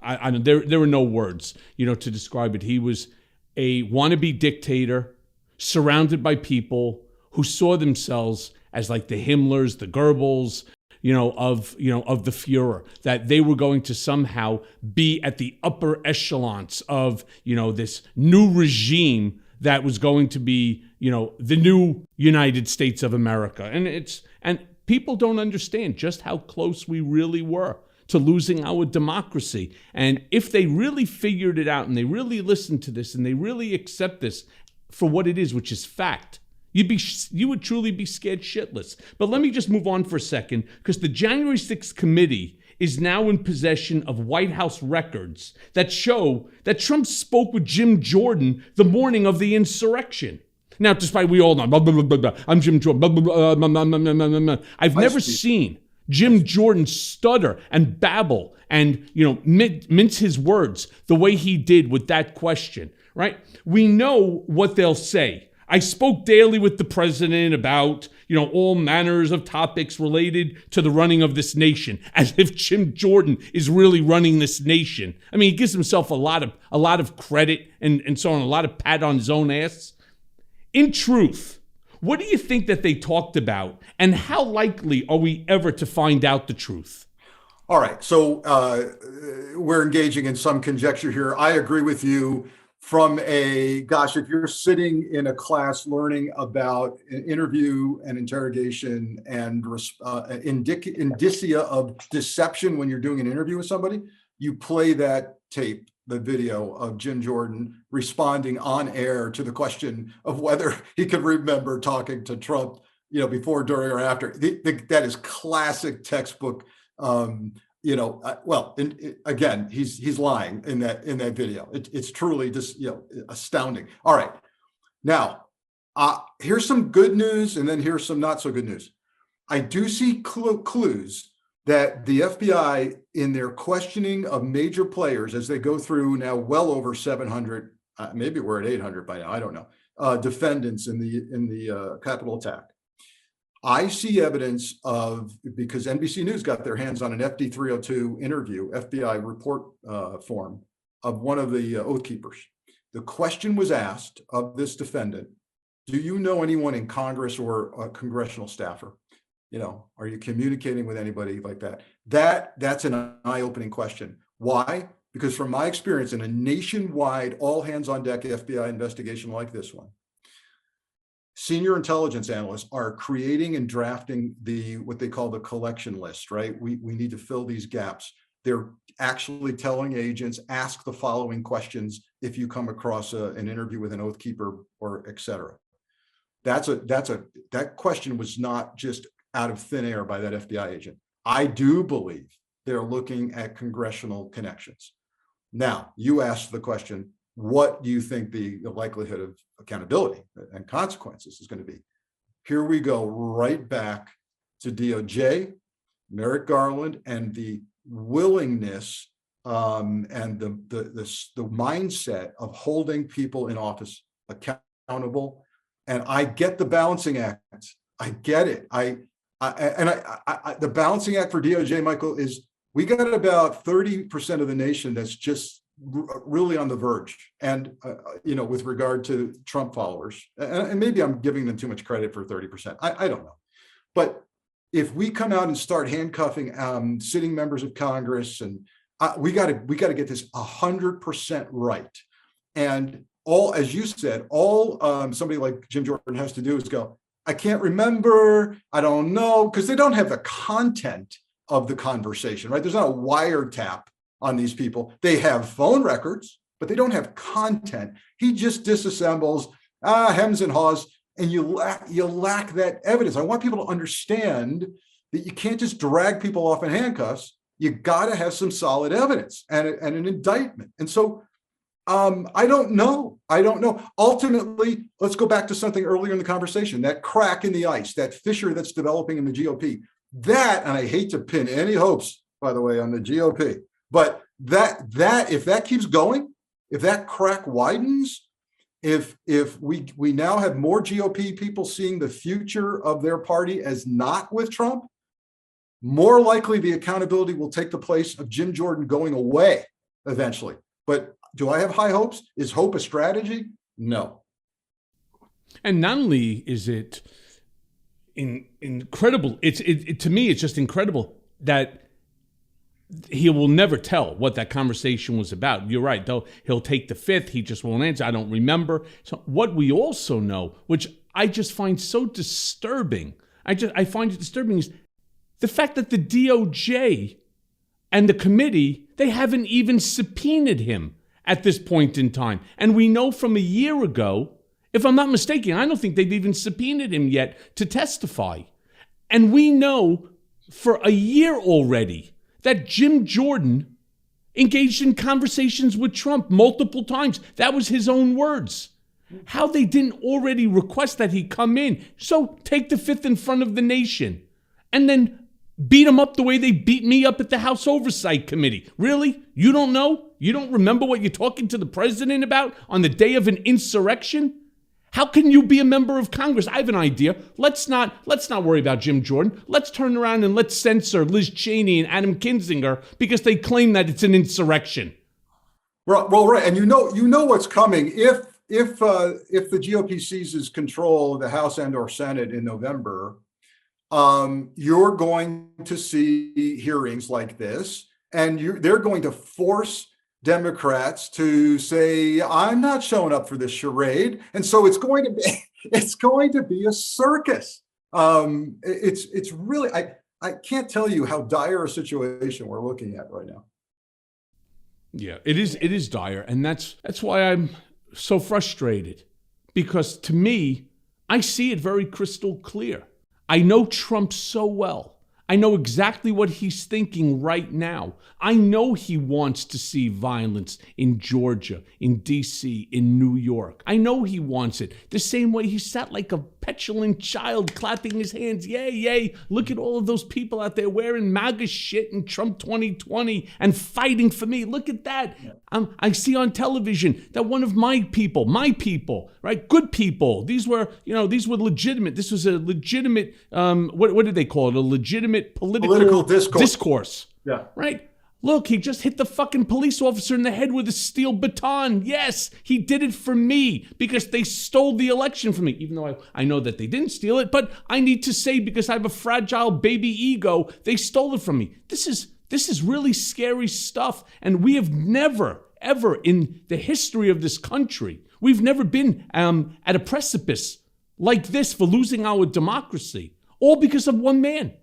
there were no words, to describe it. He was a wannabe dictator surrounded by people who saw themselves as like the Himmlers, the Goebbels, of the Fuhrer, that they were going to somehow be at the upper echelons of, this new regime that was going to be, the new United States of America. And people don't understand just how close we really were to losing our democracy. And if they really figured it out and they really listened to this and they really accept this for what it is, which is fact, you would truly be scared shitless. But let me just move on for a second, because the January 6th committee is now in possession of White House records that show that Trump spoke with Jim Jordan the morning of the insurrection. Now, despite we all know, blah, blah, blah, blah, blah, I'm Jim Jordan, blah, blah, blah, blah, blah, blah, blah, blah. I've never seen Jim Jordan stutter and babble and, mince his words the way he did with that question, right? We know what they'll say. I spoke daily with the president about, all manners of topics related to the running of this nation, as if Jim Jordan is really running this nation. I mean, he gives himself a lot of credit and so on, a lot of pat on his own ass. In truth, what do you think that they talked about, and how likely are we ever to find out the truth? All right, so we're engaging in some conjecture here. I agree with you. From if you're sitting in a class learning about an interview and interrogation and indicia of deception when you're doing an interview with somebody, you play that tape, the video of Jim Jordan responding on air to the question of whether he could remember talking to Trump, before, during, or after. That is classic textbook. Again, he's lying in that video. It's truly just astounding. All right, now here's some good news, and then here's some not so good news. I do see clues that the FBI, in their questioning of major players, as they go through now well over 700, maybe we're at 800 by now, I don't know, defendants in the Capitol attack. I see evidence of, because NBC News got their hands on an FD 302 interview, FBI report form of one of the Oath Keepers. The question was asked of this defendant: do you know anyone in Congress or a congressional staffer? Are you communicating with anybody like that? That's an eye-opening question. Why? Because from my experience in a nationwide, all hands on deck FBI investigation like this one, senior intelligence analysts are creating and drafting what they call the collection list, right? We need to fill these gaps. They're actually telling agents, ask the following questions if you come across an interview with an Oath Keeper or et cetera. That question was not just out of thin air by that FBI agent. I do believe they're looking at congressional connections. Now, you asked the question, what do you think the likelihood of accountability and consequences is going to be? Here we go right back to DOJ, Merrick Garland, and the willingness and the mindset of holding people in office accountable. And I get the balancing act. I get it. The balancing act for DOJ, Michael, is we got about 30% of the nation that's just really on the verge, and with regard to Trump followers, and maybe I'm giving them too much credit for 30%. I don't know, but if we come out and start handcuffing sitting members of Congress, and we got to get this 100% right, and all, as you said, all somebody like Jim Jordan has to do is go, I can't remember, I don't know, because they don't have the content of the conversation, right? There's not a wiretap on these people. They have phone records, but they don't have content. He just disassembles hems and haws, and you lack that evidence. I want people to understand that you can't just drag people off in handcuffs. You got to have some solid evidence and an indictment. And so I don't know. Ultimately, let's go back to something earlier in the conversation, that crack in the ice, that fissure that's developing in the GOP. That, and I hate to pin any hopes, by the way, on the GOP, but that if that keeps going, if that crack widens, if we now have more GOP people seeing the future of their party as not with Trump, more likely the accountability will take the place of Jim Jordan going away eventually. But do I have high hopes? Is hope a strategy? No. And not only is it incredible, to me, it's just incredible that he will never tell what that conversation was about. You're right, though. He'll take the fifth. He just won't answer. I don't remember. So what we also know, which I just find so disturbing, I find it disturbing, is the fact that the DOJ and the committee, they haven't even subpoenaed him at this point in time. And we know from a year ago, if I'm not mistaken, I don't think they've even subpoenaed him yet to testify. And we know for a year already that Jim Jordan engaged in conversations with Trump multiple times. That was his own words. How they didn't already request that he come in. So take the fifth in front of the nation. And then beat them up the way they beat me up at the House Oversight Committee. Really? You don't know? You don't remember what you're talking to the president about on the day of an insurrection? How can you be a member of Congress? I have an idea. Let's not worry about Jim Jordan. Let's turn around and let's censor Liz Cheney and Adam Kinzinger because they claim that it's an insurrection. Well, right, and you know what's coming if the GOP seizes control of the House and/or Senate in November. You're going to see hearings like this, and they're going to force Democrats to say, "I'm not showing up for this charade," and so it's going to be a circus. It's really I can't tell you how dire a situation we're looking at right now. Yeah, it is dire, and that's why I'm so frustrated, because to me, I see it very crystal clear. I know Trump so well. I know exactly what he's thinking right now. I know he wants to see violence in Georgia, in D.C., in New York. I know he wants it. The same way he sat like a petulant child clapping his hands. Yay, yay. Look at all of those people out there wearing MAGA shit in Trump 2020 and fighting for me. Look at that. I see on television that one of my people, right? Good people. These were legitimate. This was a legitimate, what did they call it? A legitimate political discourse. Yeah. Right? Look, he just hit the fucking police officer in the head with a steel baton. Yes, he did it for me because they stole the election from me, even though I know that they didn't steal it, but I need to say, because I have a fragile baby ego, they stole it from me. This is really scary stuff, and we have never, ever in the history of this country, we've never been at a precipice like this for losing our democracy, all because of one man.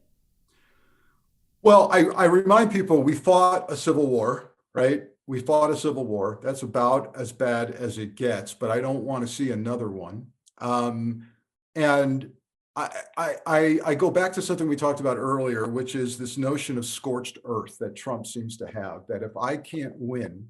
Well, I remind people we fought a civil war, right? We fought a civil war. That's about as bad as it gets, but I don't want to see another one. And I go back to something we talked about earlier, which is this notion of scorched earth that Trump seems to have, that if I can't win,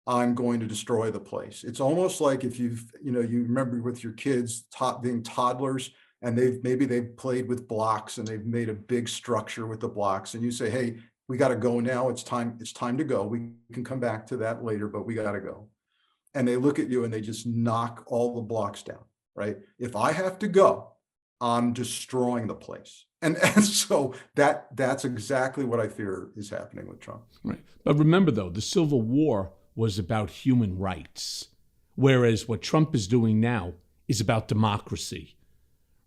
I'm going to destroy the place. It's almost like if you remember with your kids being toddlers, and they've played with blocks and they've made a big structure with the blocks, and you say, "Hey, we got to go now. It's time to go. We can come back to that later, but we got to go." And they look at you and they just knock all the blocks down, right? If I have to go, I'm destroying the place. And so that's exactly what I fear is happening with Trump. Right. But remember, though, the Civil War was about human rights, whereas what Trump is doing now is about democracy.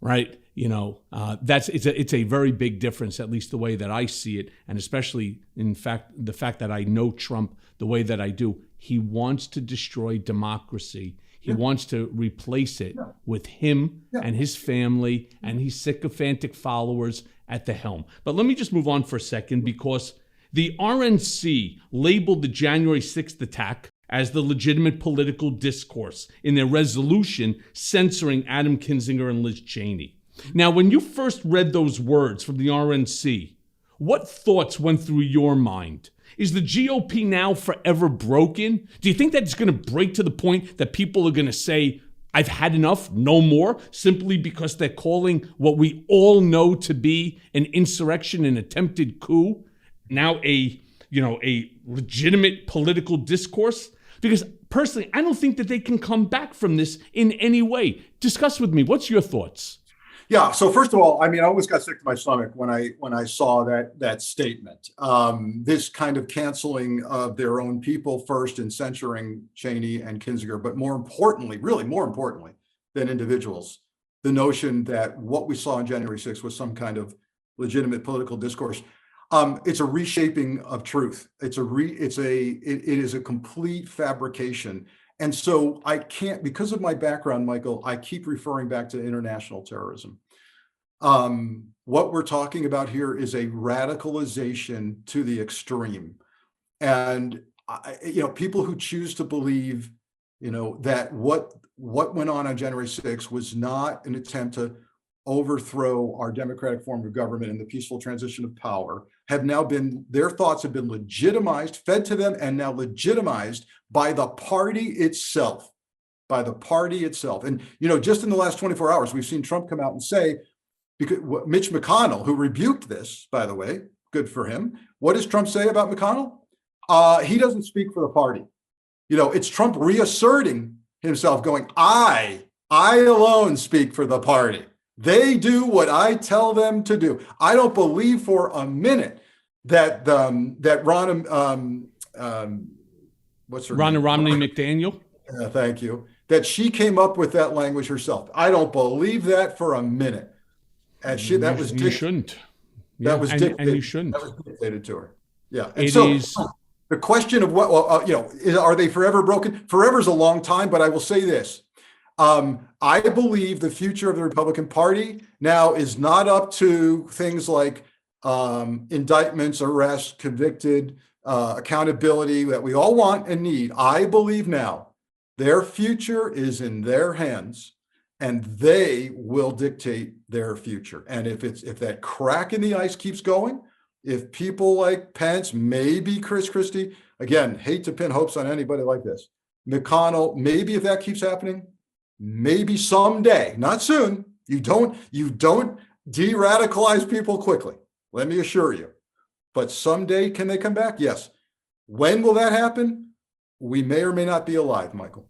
Right? It's a very big difference, at least the way that I see it. And especially, in fact, the fact that I know Trump the way that I do. He wants to destroy democracy. He wants to replace it with him and his family and his sycophantic followers at the helm. But let me just move on for a second, because the RNC labeled the January 6th attack as the legitimate political discourse in their resolution censoring Adam Kinzinger and Liz Cheney. Now, when you first read those words from the RNC, what thoughts went through your mind? Is the GOP now forever broken? Do you think that it's going to break to the point that people are going to say, "I've had enough, no more," simply because they're calling what we all know to be an insurrection, an attempted coup, now a legitimate political discourse? Because personally, I don't think that they can come back from this in any way. Discuss with me. What's your thoughts? Yeah. So first of all, I almost got sick to my stomach when I saw that statement. This kind of canceling of their own people first and censoring Cheney and Kinzinger, but more importantly than individuals, the notion that what we saw on January 6th was some kind of legitimate political discourse. It's a reshaping of truth. It is a complete fabrication. And so I can't, because of my background, Michael, I keep referring back to international terrorism. What we're talking about here is a radicalization to the extreme. And people who choose to believe, that what went on January 6th was not an attempt to overthrow our democratic form of government and the peaceful transition of power, their thoughts have been legitimized, fed to them, and now legitimized by the party itself. And, just in the last 24 hours, we've seen Trump come out and say, Because Mitch McConnell, who rebuked this, by the way, good for him. What does Trump say about McConnell? He doesn't speak for the party. It's Trump reasserting himself, going, I alone speak for the party. They do what I tell them to do. I don't believe for a minute that what's her Ronna name? Romney McDaniel. Thank you. That she came up with that language herself. I don't believe that for a minute. And that was you shouldn't. That was dictated. And you shouldn't. That was dictated to her. Yeah. And it so is. The question of are they forever broken? Forever is a long time, but I will say this. I believe the future of the Republican Party now is not up to things like indictments, arrests, convicted, accountability that we all want and need. I believe now their future is in their hands, and they will dictate their future. And if that crack in the ice keeps going, if people like Pence, maybe Christie, again, hate to pin hopes on anybody like this, McConnell, maybe if that keeps happening, maybe someday, not soon, you don't de-radicalize people quickly. Let me assure you. But someday, can they come back? Yes. When will that happen? We may or may not be alive, Michael.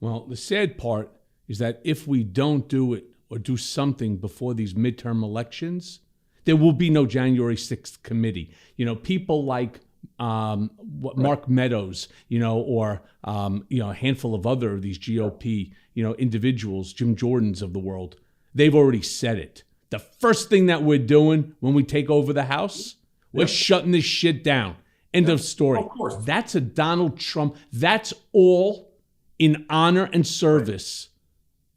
Well, the sad part is that if we don't do it or do something before these midterm elections, there will be no January 6th committee. People like Mark Meadows, or a handful of other of these GOP, individuals, Jim Jordans of the world, they've already said it. The first thing that we're doing when we take over the House, we're shutting this shit down. End of story. Of course. That's a Donald Trump. That's all in honor and service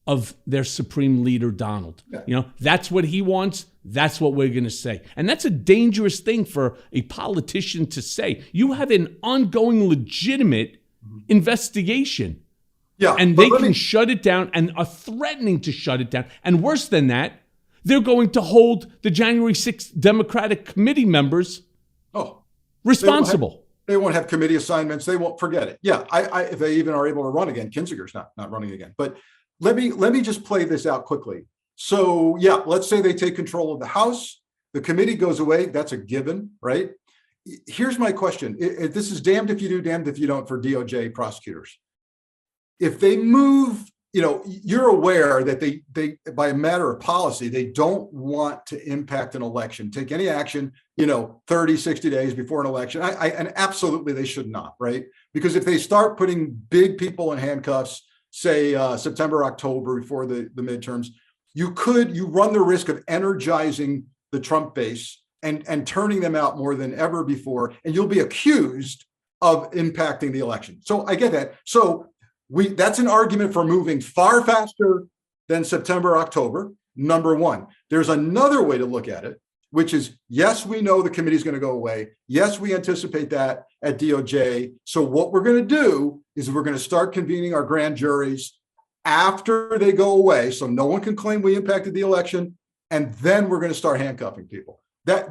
of their supreme leader, Donald. Yeah. That's what he wants. That's what we're going to say. And that's a dangerous thing for a politician to say. You have an ongoing legitimate investigation. Yeah, and they can shut it down and are threatening to shut it down. And worse than that, they're going to hold the January 6th Democratic committee members responsible. They won't have committee assignments. They won't forget it. Yeah, if they even are able to run again. Kinziger's not running again. But let me just play this out quickly. So yeah, let's say they take control of the House. The committee goes away. That's a given, right? Here's my question. This is damned if you do, damned if you don't for DOJ prosecutors. If they move, you're aware that they by a matter of policy, they don't want to impact an election, take any action, 30, 60 days before an election. And absolutely they should not, right? Because if they start putting big people in handcuffs, say September, October, before the midterms, you run the risk of energizing the Trump base and turning them out more than ever before, and you'll be accused of impacting the election. So I get that. So that's an argument for moving far faster than September, October, number one. There's another way to look at it, which is, yes, we know the committee is going to go away. Yes, we anticipate that at DOJ. So what we're going to do is we're going to start convening our grand juries after they go away, so no one can claim we impacted the election, and then we're going to start handcuffing people. I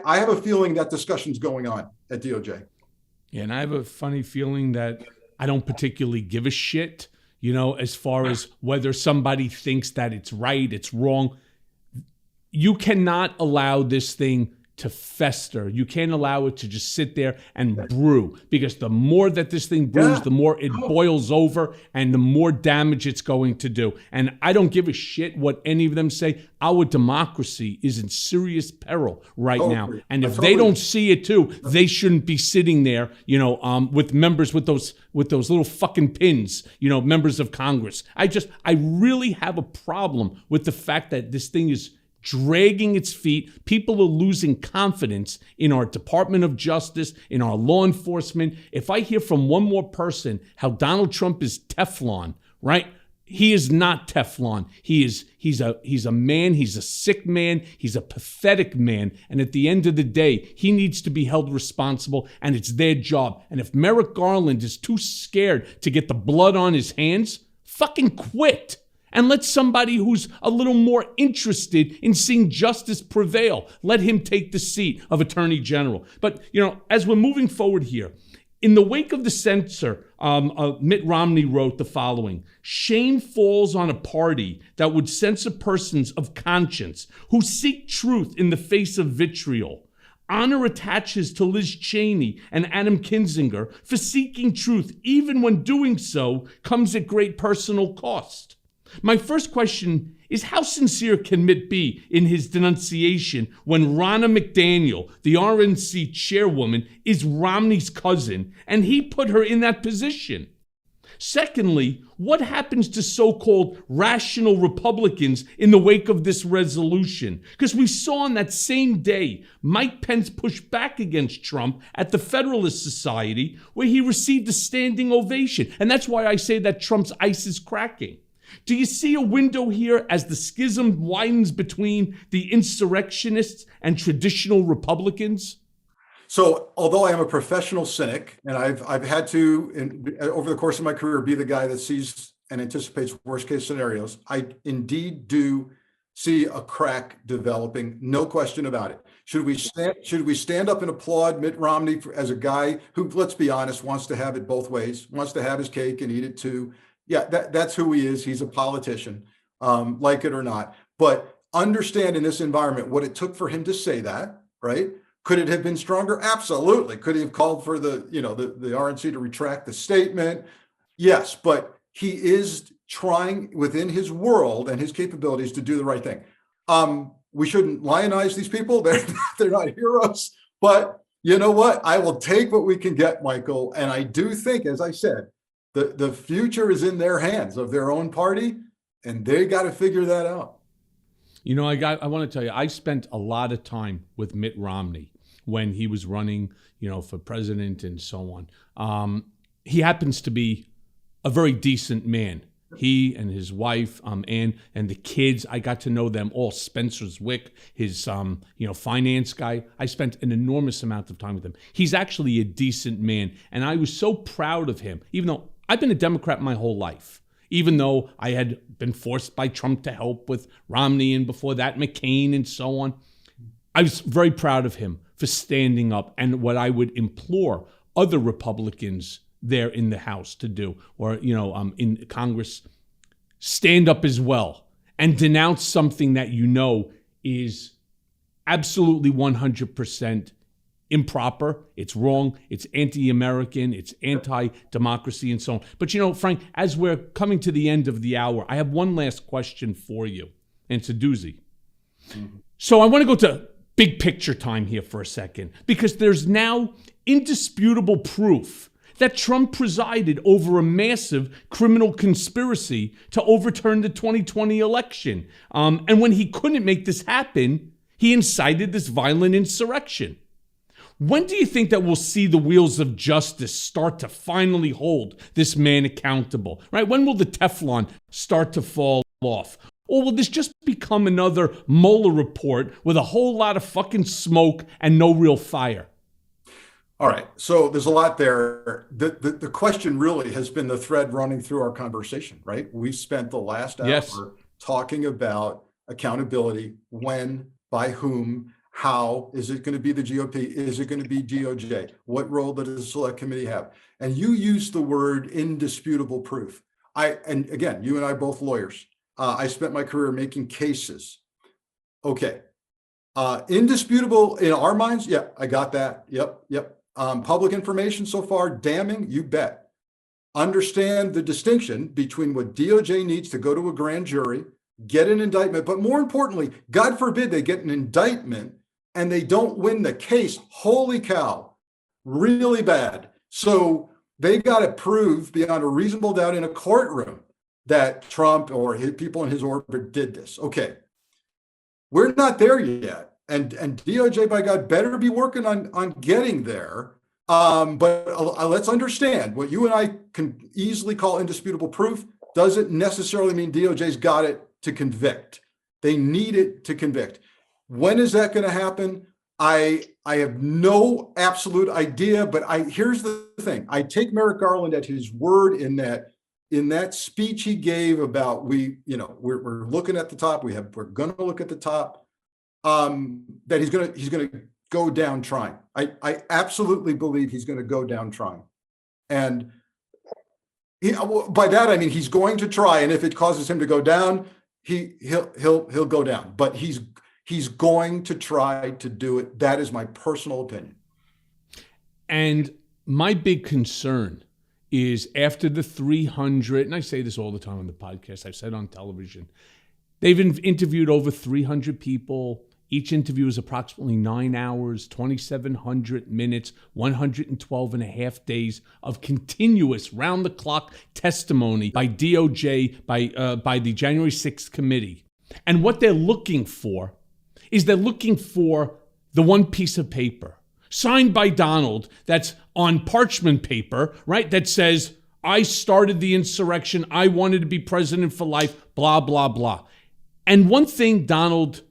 have a feeling that discussion's going on at DOJ. Yeah, and I have a funny feeling that I don't particularly give a shit, as far as whether somebody thinks that it's right, it's wrong. You cannot allow this thing to fester. You can't allow it to just sit there and brew, because the more that this thing brews, the more it boils over and the more damage it's going to do. And I don't give a shit what any of them say. Our democracy is in serious peril right now. And if they don't see it too, they shouldn't be sitting there, with members with those little fucking pins, members of Congress. I really have a problem with the fact that this thing is dragging its feet. People are losing confidence in our Department of Justice, in our law enforcement. If I hear from one more person how Donald Trump is Teflon, right? He is not Teflon. He's a man, he's a sick man, he's a pathetic man. And at the end of the day, he needs to be held responsible, and it's their job. And if Merrick Garland is too scared to get the blood on his hands, fucking quit. And let somebody who's a little more interested in seeing justice prevail, let him take the seat of Attorney General. But, as we're moving forward here, In the wake of the censor, Mitt Romney wrote the following: "Shame falls on a party that would censor persons of conscience who seek truth in the face of vitriol. Honor attaches to Liz Cheney and Adam Kinzinger for seeking truth, even when doing so comes at great personal cost." My first question is, how sincere can Mitt be in his denunciation when Ronna McDaniel, the RNC chairwoman, is Romney's cousin, and he put her in that position? Secondly, what happens to so-called rational Republicans in the wake of this resolution? Because we saw on that same day, Mike Pence pushed back against Trump at the Federalist Society, where he received a standing ovation. And that's why I say that Trump's ice is cracking. Do you see a window here as the schism widens between the insurrectionists and traditional Republicans? So, although I am a professional cynic, and I've had to, over the course of my career, be the guy that sees and anticipates worst case scenarios, I indeed do see a crack developing, no question about it. Should we stand up and applaud Mitt Romney as a guy who, let's be honest, wants to have it both ways, wants to have his cake and eat it too? Yeah, that's who he is. He's a politician, like it or not. But understand in this environment what it took for him to say that, right? Could it have been stronger? Absolutely. Could he have called for the RNC to retract the statement? Yes, but he is trying within his world and his capabilities to do the right thing. We shouldn't lionize these people. They're not heroes. But you know what? I will take what we can get, Michael. And I do think, as I said, the future is in their hands, of their own party, and they got to figure that out. You know, I want to tell you, I spent a lot of time with Mitt Romney when he was running, for president and so on. He happens to be a very decent man. He and his wife, Ann, and the kids, I got to know them all. Spencer Zwick, his, finance guy. I spent an enormous amount of time with him. He's actually a decent man, and I was so proud of him, even though I've been a Democrat my whole life. Even though I had been forced by Trump to help with Romney and before that McCain and so on, I was very proud of him for standing up, and what I would implore other Republicans there in the House to do, or in Congress, stand up as well and denounce something that is absolutely 100% improper, it's wrong, it's anti-American, it's anti-democracy, and so on. But Frank, as we're coming to the end of the hour, I have one last question for you, and it's a doozy. Mm-hmm. So I want to go to big picture time here for a second, because there's now indisputable proof that Trump presided over a massive criminal conspiracy to overturn the 2020 election. And when he couldn't make this happen, he incited this violent insurrection. When do you think that we'll see the wheels of justice start to finally hold this man accountable? Right? When will the Teflon start to fall off? Or will this just become another Mueller report with a whole lot of fucking smoke and no real fire? All right. So there's a lot there. The question really has been the thread running through our conversation, right? We spent the last hour talking about accountability, when, by whom, how. Is it going to be the GOP? Is it going to be DOJ? What role does the select committee have? And you used the word indisputable proof. And again, you and I both lawyers. I spent my career making cases. Okay. Indisputable in our minds. Yeah, I got that. Yep. Public information so far, damning, you bet. Understand the distinction between what DOJ needs to go to a grand jury, get an indictment, but more importantly, God forbid they get an indictment and they don't win the case. Holy cow, really bad. So they got to prove beyond a reasonable doubt in a courtroom that Trump or people in his orbit did this. Okay, we're not there yet. And DOJ, by God, better be working on getting there. But let's understand, what you and I can easily call indisputable proof doesn't necessarily mean DOJ's got it to convict. They need it to convict. When is that going to happen? I have no absolute idea, but here's the thing. I take Merrick Garland at his word in that speech he gave about we're looking at the top. We're going to look at the top. That he's going to go down trying. I absolutely believe he's going to go down trying. And by that, I mean, he's going to try. And if it causes him to go down, he'll go down, but he's going to try to do it. That is my personal opinion. And my big concern is after the 300, and I say this all the time on the podcast, I've said on television, they've interviewed over 300 people. Each interview is approximately 9 hours, 2,700 minutes, 112 and a half days of continuous round-the-clock testimony by DOJ, by the January 6th committee. And what they're looking for is they're looking for the one piece of paper signed by Donald that's on parchment paper, right, that says, I started the insurrection, I wanted to be president for life, blah, blah, blah. And one thing Donald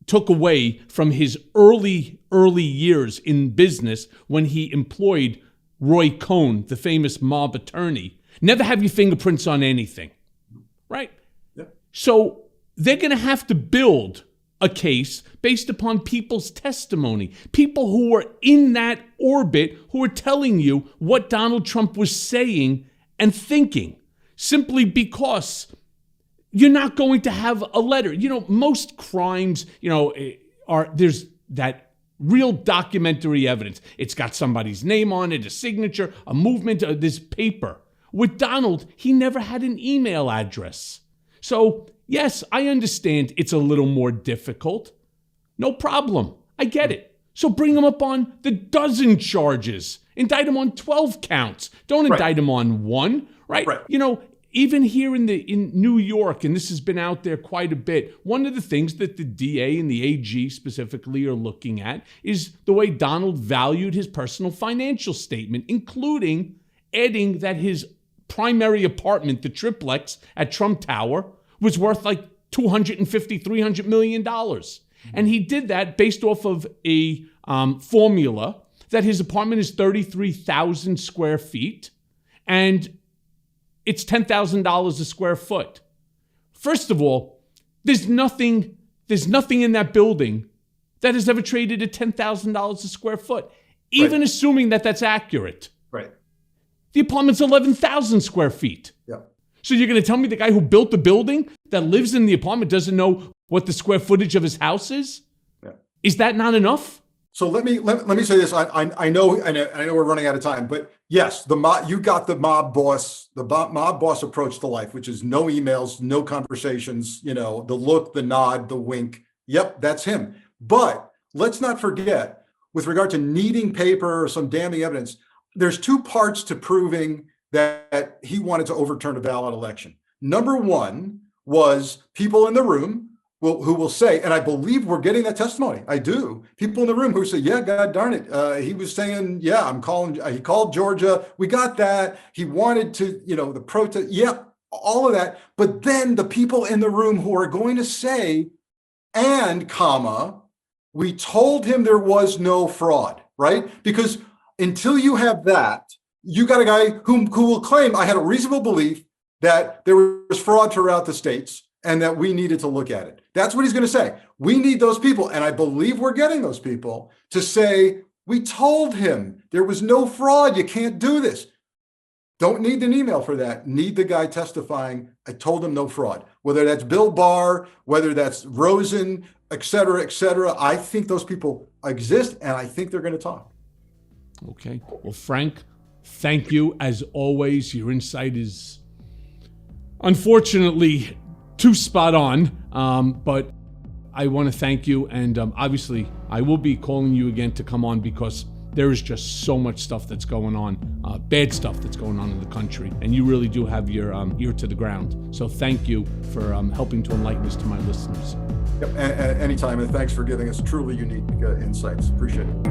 took away from his early years in business when he employed Roy Cohn, the famous mob attorney, never have your fingerprints on anything, right? Yep. So they're going to have to build a case based upon people's testimony, people who were in that orbit who are telling you what Donald Trump was saying and thinking, simply because you're not going to have a letter. You know, most crimes, there's that real documentary evidence. It's got somebody's name on it, a signature, a movement, this paper. With Donald, he never had an email address. So, yes, I understand it's a little more difficult. No problem. I get it. So bring him up on the dozen charges. Indict him on 12 counts. Don't indict him on one, right? You know, even here in New York, and this has been out there quite a bit, one of the things that the DA and the AG specifically are looking at is the way Donald valued his personal financial statement, including adding that his primary apartment, the triplex at Trump Tower, was worth like $250, $300 million. And he did that based off of a formula that his apartment is 33,000 square feet and it's $10,000 a square foot. First of all, there's nothing in that building that has ever traded at $10,000 a square foot, even assuming that that's accurate. Right. The apartment's 11,000 square feet. Yeah. So you're going to tell me the guy who built the building that lives in the apartment doesn't know what the square footage of his house is? Yeah. Is that not enough? So let me say this. I know we're running out of time, but yes, you got the mob boss approach to life, which is no emails, no conversations, the look, the nod, the wink. Yep, that's him. But let's not forget, with regard to needing paper or some damning evidence, there's two parts to proving that he wanted to overturn a valid election. Number one was people in the room who will say, and I believe we're getting that testimony. I do. People in the room who say, yeah, God darn it. He was saying, yeah, he called Georgia. We got that. He wanted to, the protest. Yeah, all of that. But then the people in the room who are going to say, and we told him there was no fraud, right? Because until you have that, you got a guy who will claim, I had a reasonable belief that there was fraud throughout the states and that we needed to look at it. That's what he's going to say. We need those people. And I believe we're getting those people to say, we told him there was no fraud. You can't do this. Don't need an email for that. Need the guy testifying, I told him no fraud. Whether that's Bill Barr, whether that's Rosen, et cetera, et cetera. I think those people exist, and I think they're going to talk. Okay. Well, Frank, thank you. As always, your insight is unfortunately too spot on, but I want to thank you. And obviously, I will be calling you again to come on because there is just so much stuff that's going on, bad stuff that's going on in the country. And you really do have your ear to the ground. So thank you for helping to enlighten this to my listeners. Yep, anytime. And thanks for giving us truly unique insights. Appreciate it.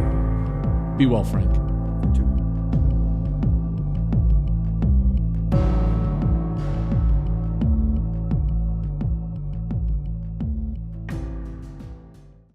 Be well, Frank.